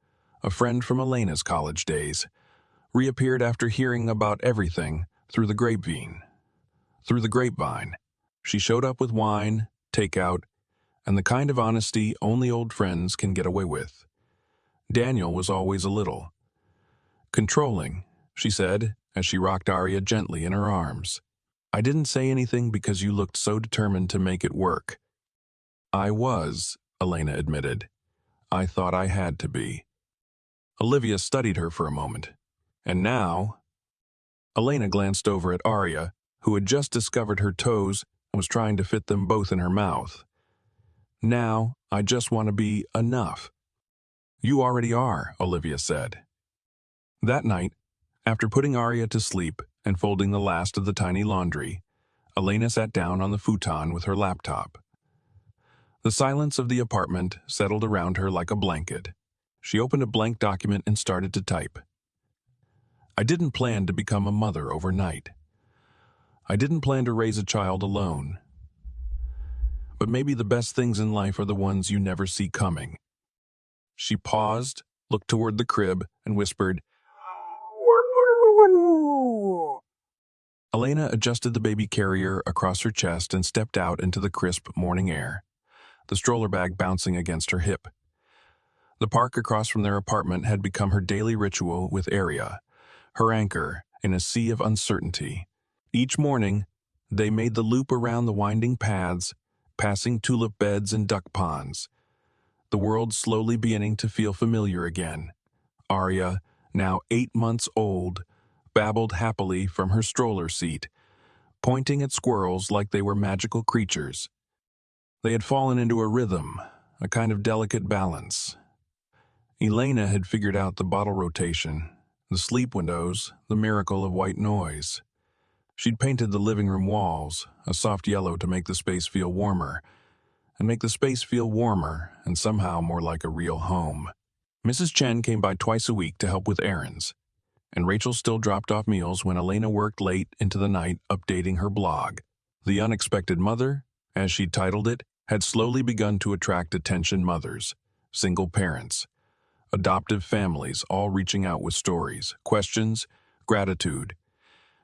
a friend from Elena's college days, reappeared after hearing about everything through the grapevine. She showed up with wine, takeout, and the kind of honesty only old friends can get away with. Daniel was always a little controlling, she said, as she rocked Aria gently in her arms. "I didn't say anything because you looked so determined to make it work." "I was," Elena admitted. "I thought I had to be." Olivia studied her for a moment. "And now?" Elena glanced over at Aria, who had just discovered her toes and was trying to fit them both in her mouth. "Now, I just want to be enough." "You already are," Olivia said. That night, after putting Aria to sleep and folding the last of the tiny laundry, Elena sat down on the futon with her laptop. The silence of the apartment settled around her like a blanket. She opened a blank document and started to type. "I didn't plan to become a mother overnight. I didn't plan to raise a child alone. But maybe the best things in life are the ones you never see coming." She paused, looked toward the crib, and whispered, Elena adjusted the baby carrier across her chest and stepped out into the crisp morning air, the stroller bag bouncing against her hip. The park across from their apartment had become her daily ritual with Aria, her anchor in a sea of uncertainty. Each morning, they made the loop around the winding paths, passing tulip beds and duck ponds, the world slowly beginning to feel familiar again. Aria, now 8 months old, babbled happily from her stroller seat, pointing at squirrels like they were magical creatures. They had fallen into a rhythm, a kind of delicate balance. Elena had figured out the bottle rotation, the sleep windows, the miracle of white noise. She'd painted the living room walls, a soft yellow to make the space feel warmer, and make the space feel warmer and somehow more like a real home. Mrs. Chen came by twice a week to help with errands, and Rachel still dropped off meals when Elena worked late into the night updating her blog. The Unexpected Mother, as she'd titled it, had slowly begun to attract attention: mothers, single parents, adoptive families, all reaching out with stories, questions, gratitude.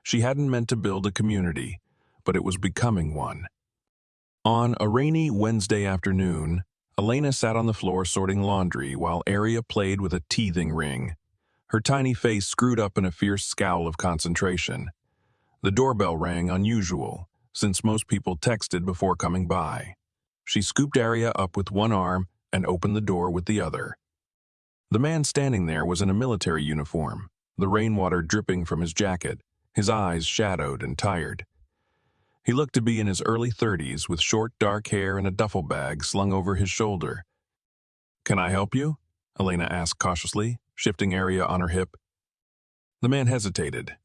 She hadn't meant to build a community, but it was becoming one. On a rainy Wednesday afternoon, Elena sat on the floor sorting laundry while Aria played with a teething ring, her tiny face screwed up in a fierce scowl of concentration. The doorbell rang unusual, since most people texted before coming by. She scooped Aria up with one arm and opened the door with the other. The man standing there was in a military uniform, the rainwater dripping from his jacket, his eyes shadowed and tired. He looked to be in his early 30s with short dark hair and a duffel bag slung over his shoulder. "Can I help you?" Elena asked cautiously, shifting Aria on her hip. The man hesitated.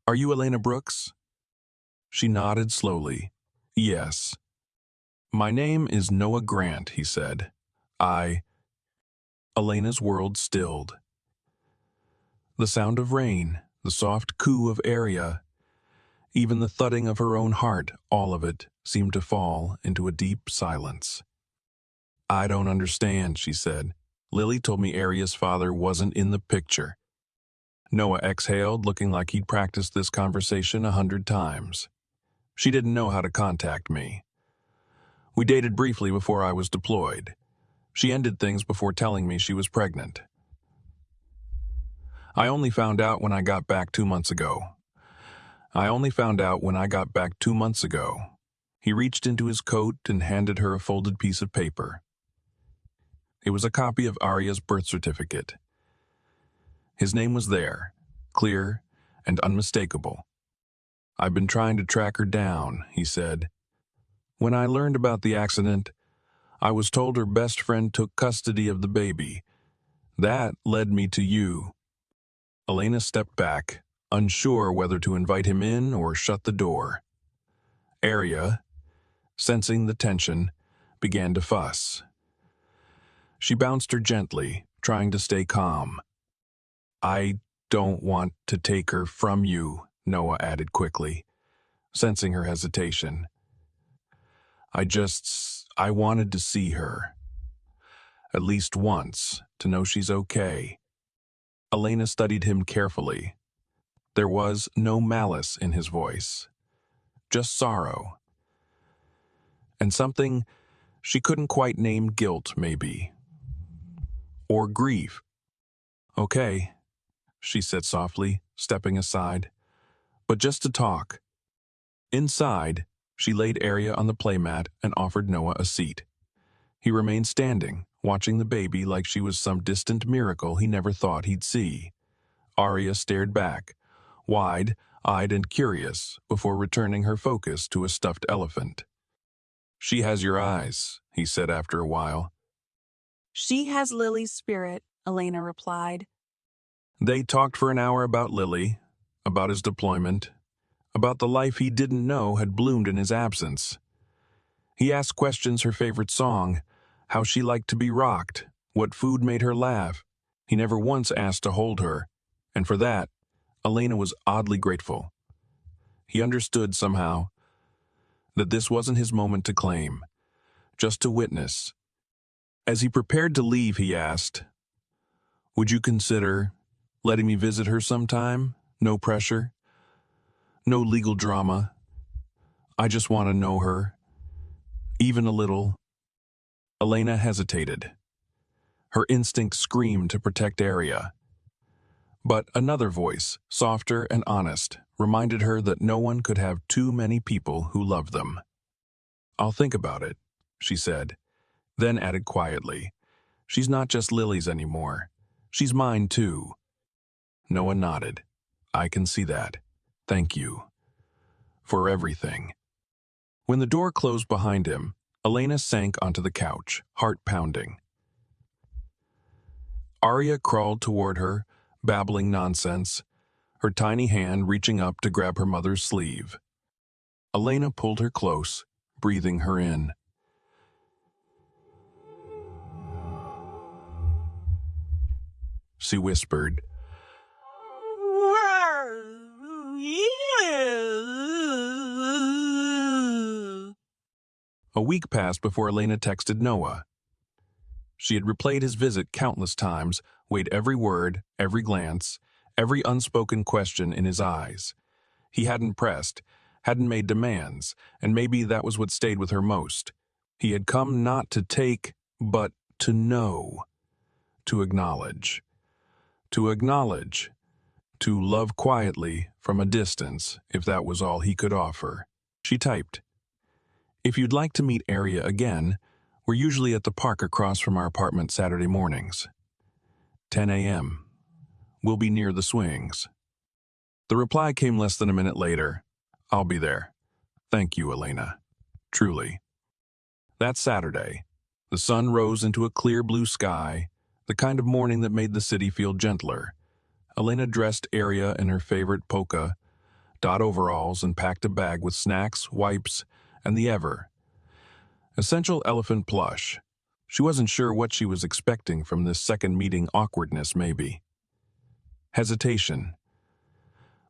"Are you Elena Brooks?" She nodded slowly. "Yes." "My name is Noah Grant," he said. Elena's world stilled. The sound of rain, the soft coo of Arya, even the thudding of her own heart, all of it seemed to fall into a deep silence. "I don't understand," she said. "Lily told me Arya's father wasn't in the picture." Noah exhaled, looking like he'd practiced this conversation 100 times. "She didn't know how to contact me. We dated briefly before I was deployed. She ended things before telling me she was pregnant. I only found out when I got back 2 months ago. He reached into his coat and handed her a folded piece of paper. It was a copy of Arya's birth certificate. His name was there, clear and unmistakable. "I've been trying to track her down," he said. "When I learned about the accident, I was told her best friend took custody of the baby. That led me to you." Elena stepped back, unsure whether to invite him in or shut the door. Arya, sensing the tension, began to fuss. She bounced her gently, trying to stay calm. "I don't want to take her from you," Noah added quickly, sensing her hesitation. I wanted to see her. At least once, to know she's okay." Elena studied him carefully. There was no malice in his voice, just sorrow. And something she couldn't quite name, guilt, maybe. Or grief. "Okay," she said softly, stepping aside. "But just to talk." Inside, she laid Arya on the playmat and offered Noah a seat. He remained standing, watching the baby like she was some distant miracle he never thought he'd see. Arya stared back, wide-eyed and curious, before returning her focus to a stuffed elephant. "She has your eyes," he said after a while. "She has Lily's spirit," Elena replied. They talked for an hour about Lily, about his deployment, about the life he didn't know had bloomed in his absence. He asked questions: her favorite song, how she liked to be rocked, what food made her laugh. He never once asked to hold her, and for that, Elena was oddly grateful. He understood somehow that this wasn't his moment to claim, just to witness. As he prepared to leave, he asked, "Would you consider letting me visit her sometime? No pressure, no legal drama. I just want to know her, even a little." Elena hesitated. Her instinct screamed to protect Arya. But another voice, softer and honest, reminded her that no one could have too many people who loved them. "I'll think about it," she said, then added quietly, "She's not just Lily's anymore. She's mine too." Noah nodded. "I can see that. Thank you. For everything." When the door closed behind him, Elena sank onto the couch, heart pounding. Arya crawled toward her, babbling nonsense, her tiny hand reaching up to grab her mother's sleeve. Elena pulled her close, breathing her in. She whispered. A week passed before Elena texted Noah. She had replayed his visit countless times, weighed every word, every glance, every unspoken question in his eyes. He hadn't pressed, hadn't made demands, and maybe that was what stayed with her most. He had come not to take, but to know, to acknowledge. To acknowledge, to love quietly from a distance, if that was all he could offer. She typed, "If you'd like to meet Arya again, we're usually at the park across from our apartment Saturday mornings. 10 a.m. We'll be near the swings." The reply came less than a minute later. "I'll be there. Thank you, Elena. Truly." That Saturday, the sun rose into a clear blue sky, the kind of morning that made the city feel gentler. Elena dressed Arya in her favorite polka dot overalls and packed a bag with snacks, wipes, and the essential elephant plush. She wasn't sure what she was expecting from this second meeting. Awkwardness, maybe. Hesitation.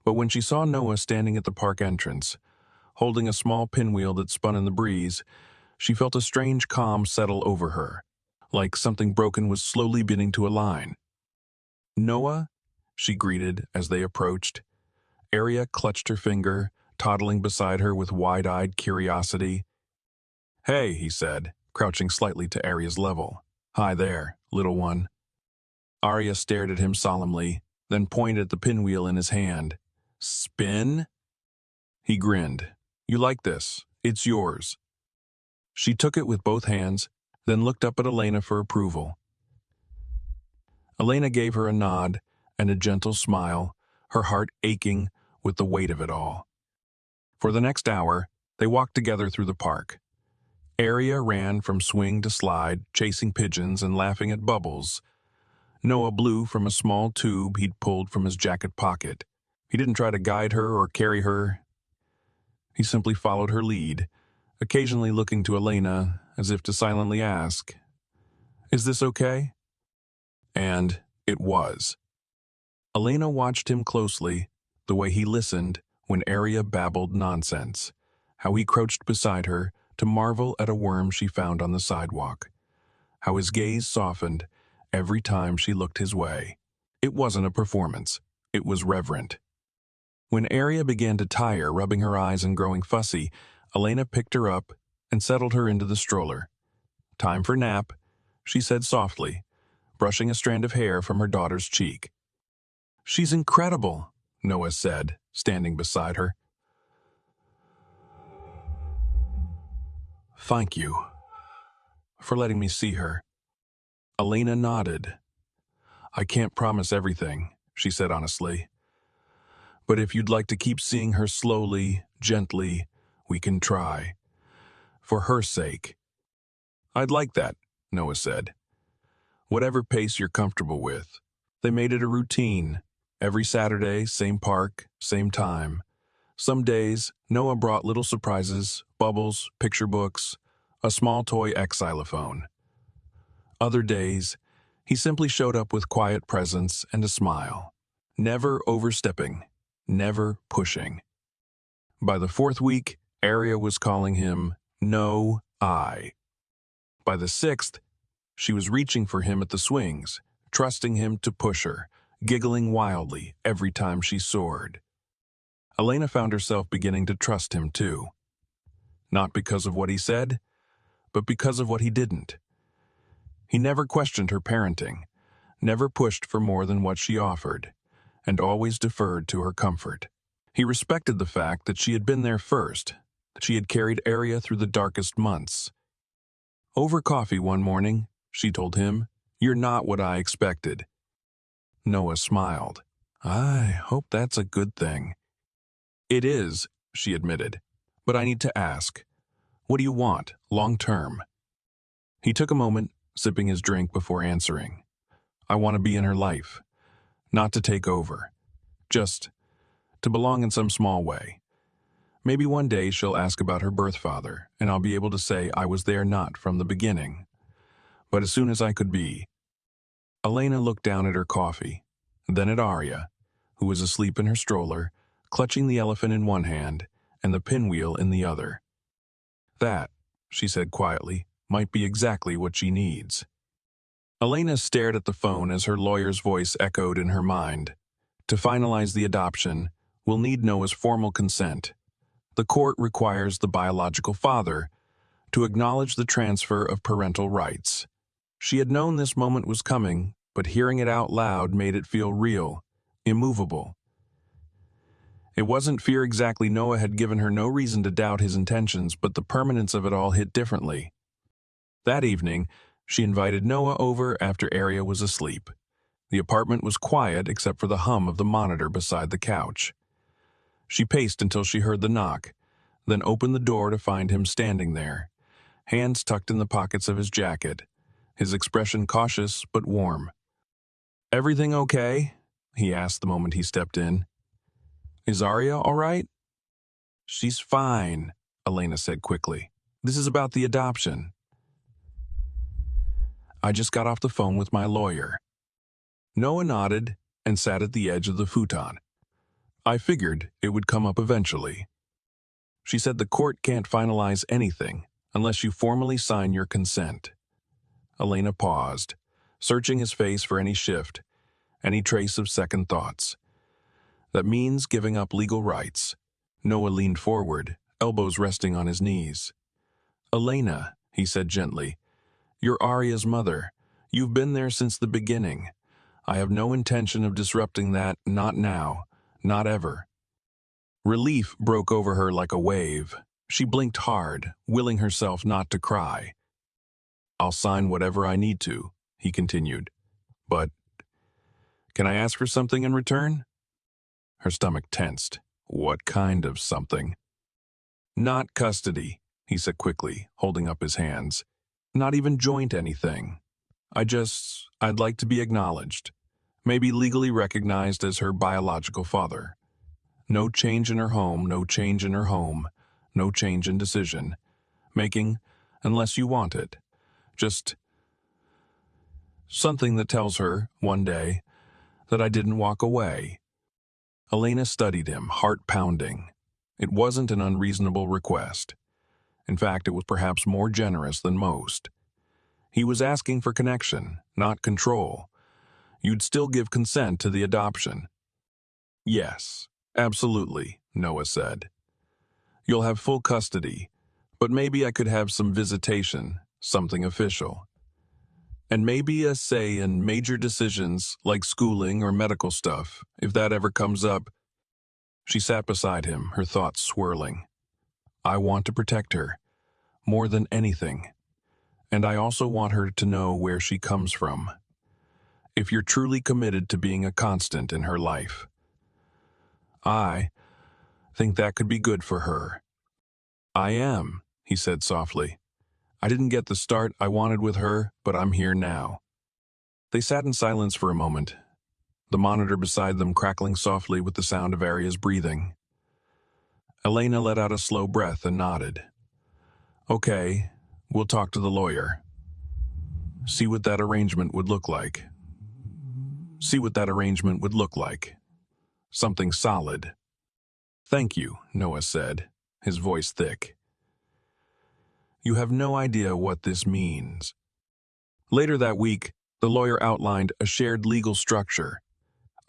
But when she saw Noah standing at the park entrance, holding a small pinwheel that spun in the breeze, she felt a strange calm settle over her, like something broken was slowly beginning to align. "Noah?" she greeted as they approached. Arya clutched her finger, toddling beside her with wide-eyed curiosity. "Hey," he said, crouching slightly to Arya's level. "Hi there, little one." Arya stared at him solemnly, then pointed at the pinwheel in his hand. "Spin?" He grinned. "You like this. It's yours." She took it with both hands, then looked up at Elena for approval. Elena gave her a nod and a gentle smile, her heart aching with the weight of it all. For the next hour, they walked together through the park. Arya ran from swing to slide, chasing pigeons and laughing at bubbles. Noah blew from a small tube he'd pulled from his jacket pocket. He didn't try to guide her or carry her. He simply followed her lead, occasionally looking to Elena as if to silently ask, "Is this okay?" And it was. Elena watched him closely, the way he listened when Arya babbled nonsense, how he crouched beside her to marvel at a worm she found on the sidewalk, how his gaze softened every time she looked his way. It wasn't a performance. It was reverent. When Arya began to tire, rubbing her eyes and growing fussy, Elena picked her up and settled her into the stroller. "Time for nap," she said softly, brushing a strand of hair from her daughter's cheek. "She's incredible," Noah said, standing beside her. "Thank you for letting me see her." Elena nodded. "I can't promise everything," she said honestly. "But if you'd like to keep seeing her slowly, gently, we can try. For her sake." "I'd like that," Noah said. "Whatever pace you're comfortable with." They made it a routine. Every Saturday, same park, same time. Some days, Noah brought little surprises, bubbles, picture books, a small toy xylophone. Other days, he simply showed up with quiet presence and a smile, never overstepping, never pushing. By the fourth week, Arya was calling him No I. By the sixth, she was reaching for him at the swings, trusting him to push her, giggling wildly every time she soared. Elena found herself beginning to trust him too. Not because of what he said, but because of what he didn't. He never questioned her parenting, never pushed for more than what she offered, and always deferred to her comfort. He respected the fact that she had been there first, that she had carried Arya through the darkest months. Over coffee one morning, she told him, "You're not what I expected." Noah smiled. "I hope that's a good thing." "It is," she admitted, "but I need to ask, what do you want, long term?" He took a moment, sipping his drink before answering. "I want to be in her life, not to take over, just to belong in some small way. Maybe one day she'll ask about her birth father, and I'll be able to say I was there not from the beginning, but as soon as I could be." Elena looked down at her coffee, then at Arya, who was asleep in her stroller, clutching the elephant in one hand and the pinwheel in the other. "That," she said quietly, "might be exactly what she needs." Elena stared at the phone as her lawyer's voice echoed in her mind. "To finalize the adoption, we'll need Noah's formal consent. The court requires the biological father to acknowledge the transfer of parental rights." She had known this moment was coming, but hearing it out loud made it feel real, immovable. It wasn't fear exactly. Noah had given her no reason to doubt his intentions, but the permanence of it all hit differently. That evening, she invited Noah over after Arya was asleep. The apartment was quiet except for the hum of the monitor beside the couch. She paced until she heard the knock, then opened the door to find him standing there, hands tucked in the pockets of his jacket, his expression cautious but warm. "Everything okay?" he asked the moment he stepped in. "Is Arya all right?" "She's fine," Elena said quickly. "This is about the adoption. I just got off the phone with my lawyer." Noah nodded and sat at the edge of the futon. I figured it would come up eventually. She said the court can't finalize anything unless you formally sign your consent. Elena paused, searching his face for any shift, any trace of second thoughts. That means giving up legal rights. Noah leaned forward, elbows resting on his knees. Elena, he said gently, you're Arya's mother. You've been there since the beginning. I have no intention of disrupting that, not now, not ever. Relief broke over her like a wave. She blinked hard, willing herself not to cry. I'll sign whatever I need to, he continued. But can I ask for something in return? Her stomach tensed. What kind of something? Not custody, he said quickly, holding up his hands. Not even joint anything. I'd like to be acknowledged. Maybe legally recognized as her biological father. No change in her home, no change in her home, no change in decision. Making, unless you want it. Just something that tells her, one day, that I didn't walk away. Elena studied him, heart pounding. It wasn't an unreasonable request. In fact, it was perhaps more generous than most. He was asking for connection, not control. You'd still give consent to the adoption. Yes, absolutely, Noah said. You'll have full custody, but maybe I could have some visitation, something official. And maybe a say in major decisions like schooling or medical stuff, if that ever comes up. She sat beside him, her thoughts swirling. I want to protect her, more than anything. And I also want her to know where she comes from. If you're truly committed to being a constant in her life. I think that could be good for her. I am, he said softly. I didn't get the start I wanted with her, but I'm here now. They sat in silence for a moment, the monitor beside them crackling softly with the sound of Arya's breathing. Elena let out a slow breath and nodded. Okay, we'll talk to the lawyer. See what that arrangement would look like. Something solid. Thank you, Noah said, his voice thick. You have no idea what this means. Later that week, the lawyer outlined a shared legal structure.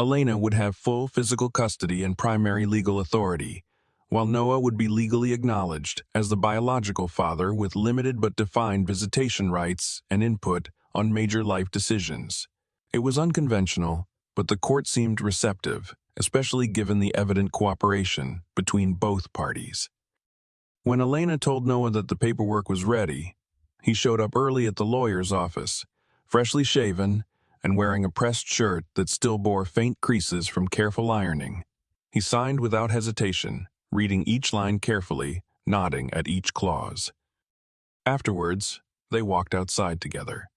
Elena would have full physical custody and primary legal authority, while Noah would be legally acknowledged as the biological father with limited but defined visitation rights and input on major life decisions. It was unconventional, but the court seemed receptive, especially given the evident cooperation between both parties. When Elena told Noah that the paperwork was ready, he showed up early at the lawyer's office, freshly shaven and wearing a pressed shirt that still bore faint creases from careful ironing. He signed without hesitation, reading each line carefully, nodding at each clause. Afterwards, they walked outside together.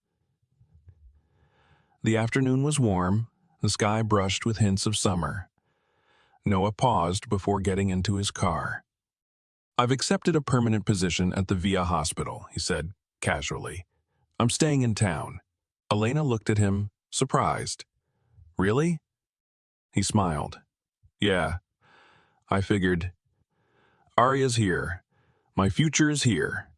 The afternoon was warm, the sky brushed with hints of summer. Noah paused before getting into his car. I've accepted a permanent position at the VIA hospital, he said, casually. I'm staying in town. Elena looked at him, surprised. Really? He smiled. Yeah, I figured. Arya's here. My future is here.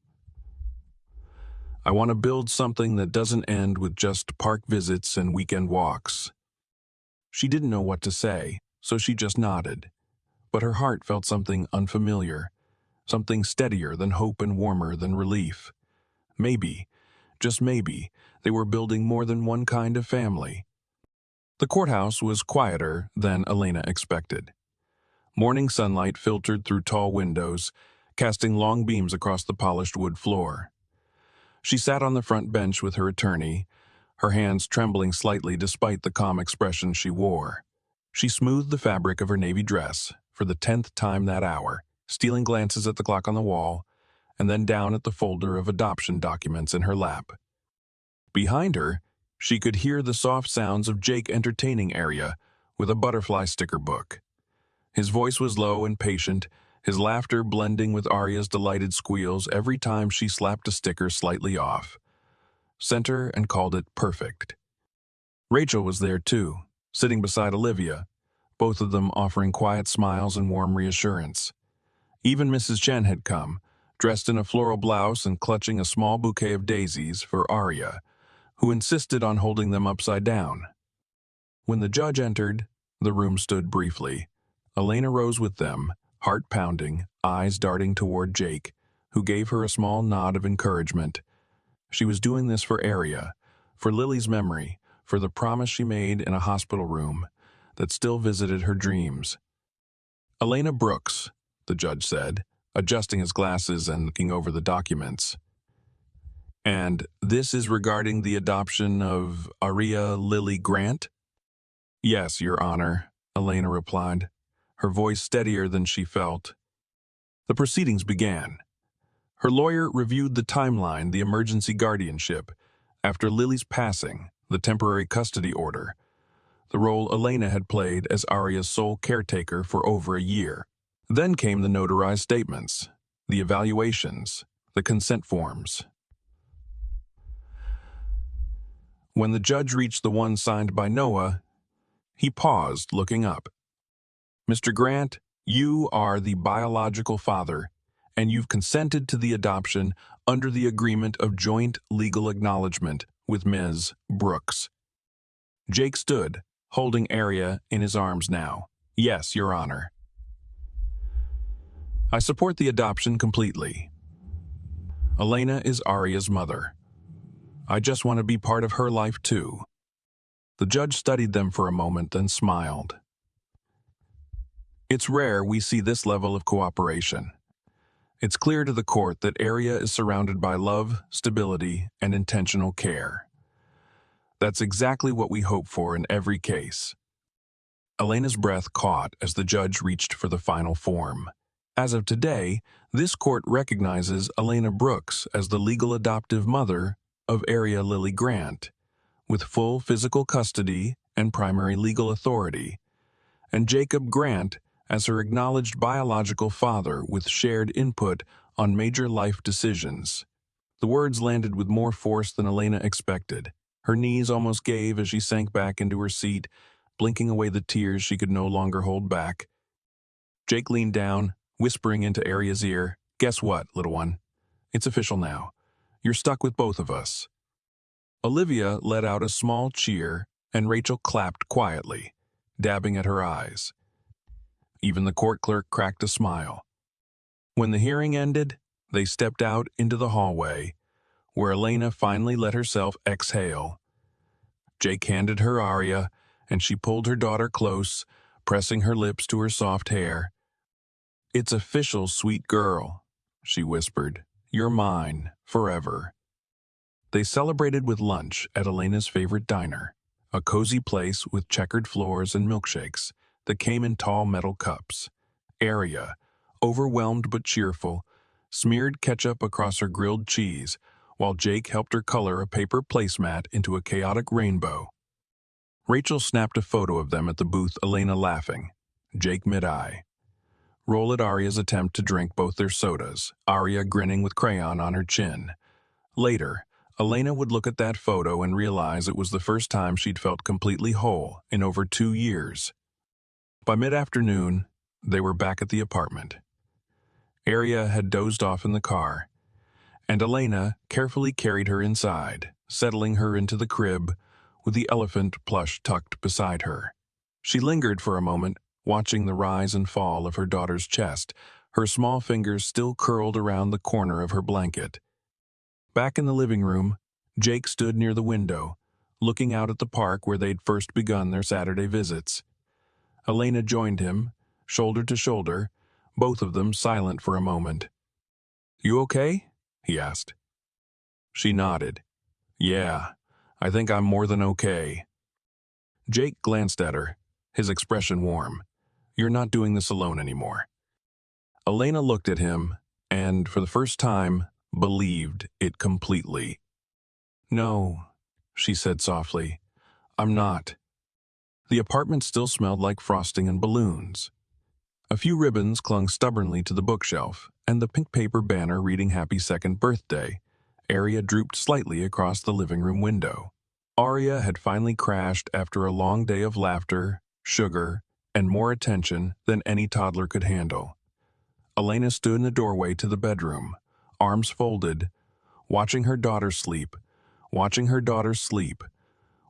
I want to build something that doesn't end with just park visits and weekend walks. She didn't know what to say, so she just nodded. But her heart felt something unfamiliar, something steadier than hope and warmer than relief. Maybe, just maybe, they were building more than one kind of family. The courthouse was quieter than Elena expected. Morning sunlight filtered through tall windows, casting long beams across the polished wood floor. She sat on the front bench with her attorney, her hands trembling slightly despite the calm expression she wore. She smoothed the fabric of her navy dress for the 10th time that hour, stealing glances at the clock on the wall, and then down at the folder of adoption documents in her lap. Behind her, she could hear the soft sounds of Jake entertaining Arya with a butterfly sticker book. His voice was low and patient, his laughter blending with Arya's delighted squeals every time she slapped a sticker slightly off. Sent her and called it perfect. Rachel was there too, sitting beside Olivia, both of them offering quiet smiles and warm reassurance. Even Mrs. Chen had come, dressed in a floral blouse and clutching a small bouquet of daisies for Arya, who insisted on holding them upside down. When the judge entered, the room stood briefly. Elena rose with them, heart pounding, eyes darting toward Jake, who gave her a small nod of encouragement. She was doing this for Arya, for Lily's memory, for the promise she made in a hospital room that still visited her dreams. "Elena Brooks," the judge said, adjusting his glasses and looking over the documents. "And this is regarding the adoption of Arya Lily Grant?" "Yes, Your Honor," Elena replied, her voice steadier than she felt. The proceedings began. Her lawyer reviewed the timeline, the emergency guardianship, after Lily's passing, the temporary custody order, the role Elena had played as Arya's sole caretaker for over a year. Then came the notarized statements, the evaluations, the consent forms. When the judge reached the one signed by Noah, he paused, looking up. "Mr. Grant, you are the biological father, and you've consented to the adoption under the agreement of joint legal acknowledgement with Ms. Brooks." Jake stood, holding Arya in his arms now. "Yes, Your Honor. I support the adoption completely. Elena is Arya's mother. I just want to be part of her life too." The judge studied them for a moment, then smiled. "It's rare we see this level of cooperation. It's clear to the court that Arya is surrounded by love, stability, and intentional care. That's exactly what we hope for in every case." Elena's breath caught as the judge reached for the final form. As of today, this court recognizes Elena Brooks as the legal adoptive mother of Arya Lily Grant, with full physical custody and primary legal authority, and Jacob Grant as her acknowledged biological father with shared input on major life decisions. The words landed with more force than Elena expected. Her knees almost gave as she sank back into her seat, blinking away the tears she could no longer hold back. Jake leaned down, whispering into Arya's ear, "Guess what, little one? It's official now. You're stuck with both of us." Olivia let out a small cheer, and Rachel clapped quietly, dabbing at her eyes. Even the court clerk cracked a smile. When the hearing ended, they stepped out into the hallway, where Elena finally let herself exhale. Jake handed her Arya, and she pulled her daughter close, pressing her lips to her soft hair. "It's official, sweet girl," she whispered. "You're mine, forever." They celebrated with lunch at Elena's favorite diner, a cozy place with checkered floors and milkshakes that came in tall metal cups. Arya, overwhelmed but cheerful, smeared ketchup across her grilled cheese, while Jake helped her color a paper placemat into a chaotic rainbow. Rachel snapped a photo of them at the booth, Elena laughing, Jake mid-eye. Roll at Arya's attempt to drink both their sodas, Arya grinning with crayon on her chin. Later, Elena would look at that photo and realize it was the first time she'd felt completely whole in over 2 years. By mid-afternoon, they were back at the apartment. Arya had dozed off in the car, and Elena carefully carried her inside, settling her into the crib with the elephant plush tucked beside her. She lingered for a moment, watching the rise and fall of her daughter's chest, her small fingers still curled around the corner of her blanket. Back in the living room, Jake stood near the window, looking out at the park where they'd first begun their Saturday visits. Elena joined him, shoulder to shoulder, both of them silent for a moment. "You okay?" he asked. She nodded. "Yeah, I think I'm more than okay." Jake glanced at her, his expression warm. "You're not doing this alone anymore." Elena looked at him and, for the first time, believed it completely. "No," she said softly, "I'm not." The apartment still smelled like frosting and balloons. A few ribbons clung stubbornly to the bookshelf, and the pink paper banner reading "Happy Second Birthday" area drooped slightly across the living room window. Arya had finally crashed after a long day of laughter, sugar, and more attention than any toddler could handle. Elena stood in the doorway to the bedroom, arms folded, watching her daughter sleep,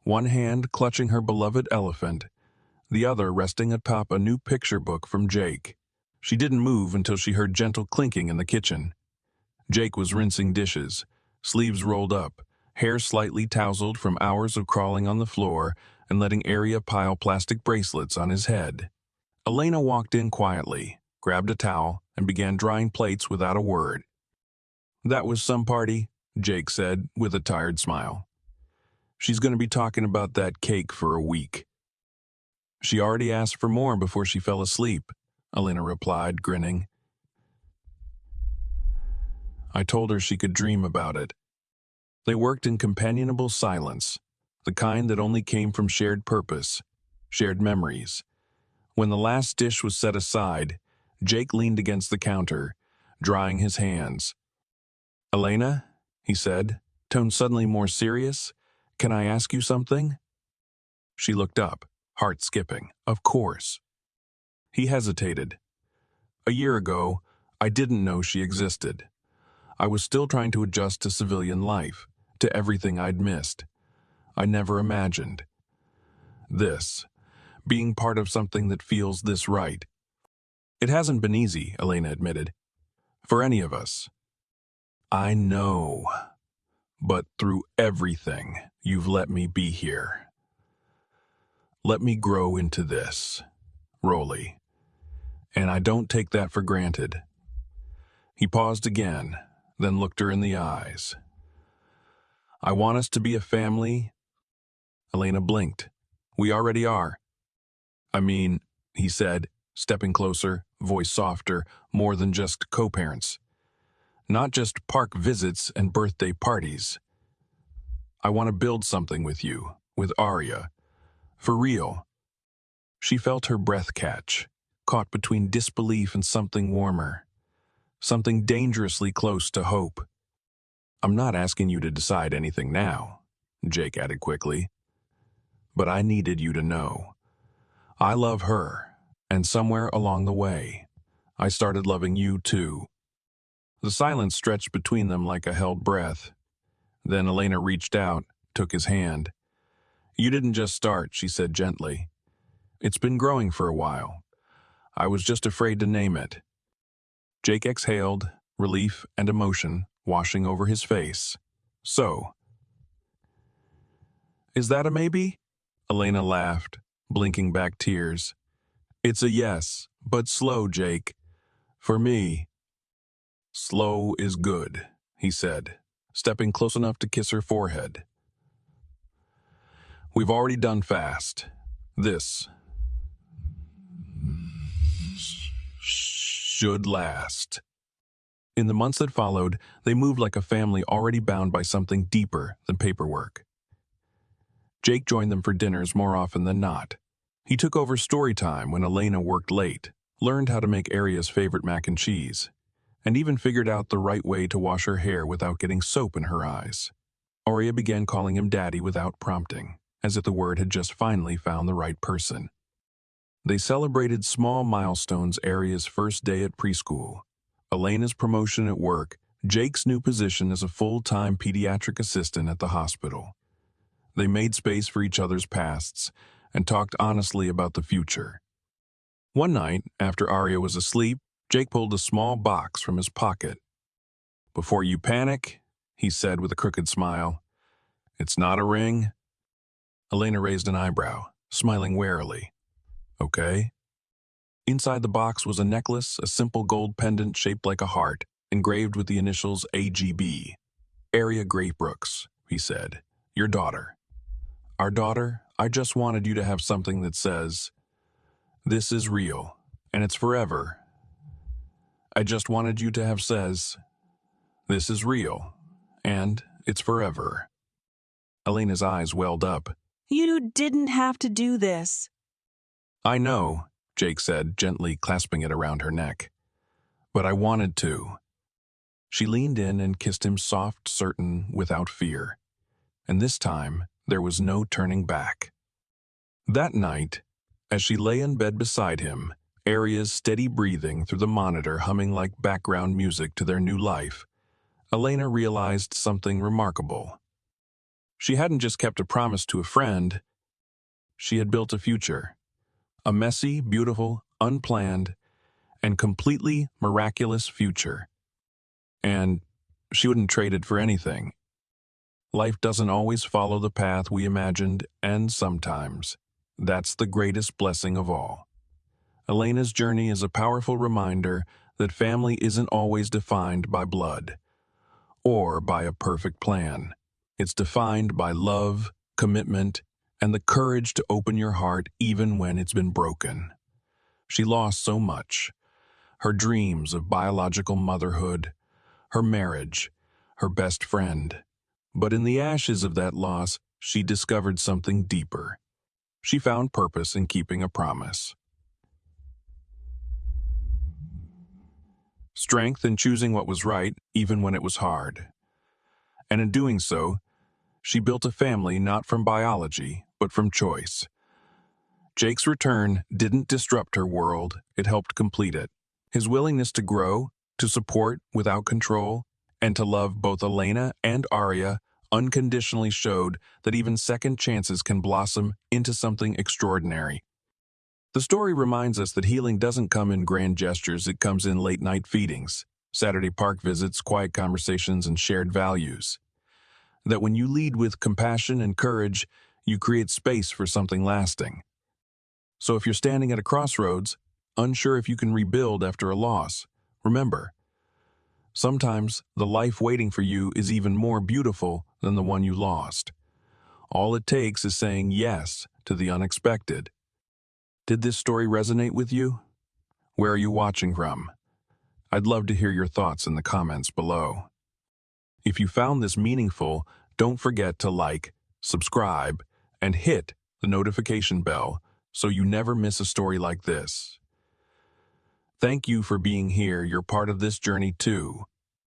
one hand clutching her beloved elephant, the other resting atop a new picture book from Jake. She didn't move until she heard gentle clinking in the kitchen. Jake was rinsing dishes, sleeves rolled up, hair slightly tousled from hours of crawling on the floor and letting Arya pile plastic bracelets on his head. Elena walked in quietly, grabbed a towel, and began drying plates without a word. "That was some party," Jake said with a tired smile. "She's going to be talking about that cake for a week." "She already asked for more before she fell asleep," Elena replied, grinning. "I told her she could dream about it." They worked in companionable silence, the kind that only came from shared purpose, shared memories. When the last dish was set aside, Jake leaned against the counter, drying his hands. "Elena," he said, tone suddenly more serious, "can I ask you something?" She looked up, heart skipping. "Of course." He hesitated. "A year ago, I didn't know she existed. I was still trying to adjust to civilian life, to everything I'd missed. I never imagined this, being part of something that feels this right. It hasn't been easy," Elena admitted, "for any of us." "I know, but through everything, you've let me be here. Let me grow into this, Rolly, and I don't take that for granted." He paused again, then looked her in the eyes. "I want us to be a family." Elena blinked. "We already are." "I mean," he said, stepping closer, voice softer, "more than just co-parents. Not just park visits and birthday parties. I want to build something with you, with Arya. For real." She felt her breath catch, caught between disbelief and something warmer, something dangerously close to hope. "I'm not asking you to decide anything now," Jake added quickly. "But I needed you to know. I love her, and somewhere along the way, I started loving you too." The silence stretched between them like a held breath. Then Elena reached out, took his hand. "You didn't just start," she said gently. "It's been growing for a while. I was just afraid to name it." Jake exhaled, relief and emotion washing over his face. "So, is that a maybe?" Elena laughed, blinking back tears. "It's a yes, but slow, Jake. For me." "Slow is good," he said, stepping close enough to kiss her forehead. "We've already done fast. This should last." In the months that followed, they moved like a family already bound by something deeper than paperwork. Jake joined them for dinners more often than not. He took over story time when Elena worked late, learned how to make Arya's favorite mac and cheese, and even figured out the right way to wash her hair without getting soap in her eyes. Arya began calling him Daddy without prompting, as if the word had just finally found the right person. They celebrated small milestones: Arya's first day at preschool, Elena's promotion at work, Jake's new position as a full-time pediatric assistant at the hospital. They made space for each other's pasts and talked honestly about the future. One night, after Arya was asleep, Jake pulled a small box from his pocket. "Before you panic," he said with a crooked smile, "it's not a ring." Elena raised an eyebrow, smiling warily. "Okay." Inside the box was a necklace, a simple gold pendant shaped like a heart, engraved with the initials AGB. "Arya Greatbrooks," he said. "Your daughter." "Our daughter, I just wanted you to have something that says, 'This is real, and it's forever.' I just wanted you to have says, 'This is real, and it's forever.'" Elena's eyes welled up. You didn't have to do this. "I know," Jake said, gently clasping it around her neck. "But I wanted to." She leaned in and kissed him soft, certain, without fear. And this time, there was no turning back. That night, As she lay in bed beside him, Aria's steady breathing through the monitor humming like background music to their new life, Elena realized something remarkable. She hadn't just kept a promise to a friend, she had built a future. A messy, beautiful, unplanned, and completely miraculous future. And she wouldn't trade it for anything. Life doesn't always follow the path we imagined, and sometimes that's the greatest blessing of all. Elena's journey is a powerful reminder that family isn't always defined by blood or by a perfect plan. It's defined by love, commitment, and the courage to open your heart even when it's been broken. She lost so much. Her dreams of biological motherhood, her marriage, her best friend. But in the ashes of that loss, she discovered something deeper. She found purpose in keeping a promise. Strength in choosing what was right, even when it was hard. And in doing so, she built a family not from biology, but from choice. Jake's return didn't disrupt her world, it helped complete it. His willingness to grow, to support without control, and to love both Elena and Aria unconditionally showed that even second chances can blossom into something extraordinary. The story reminds us that healing doesn't come in grand gestures, it comes in late-night feedings, Saturday park visits, quiet conversations, and shared values. That when you lead with compassion and courage, you create space for something lasting. So if you're standing at a crossroads, unsure if you can rebuild after a loss, remember, sometimes the life waiting for you is even more beautiful than the one you lost. All it takes is saying yes to the unexpected. Did this story resonate with you? Where are you watching from? I'd love to hear your thoughts in the comments below. If you found this meaningful, don't forget to like, subscribe, and hit the notification bell so you never miss a story like this. Thank you for being here. You're part of this journey too.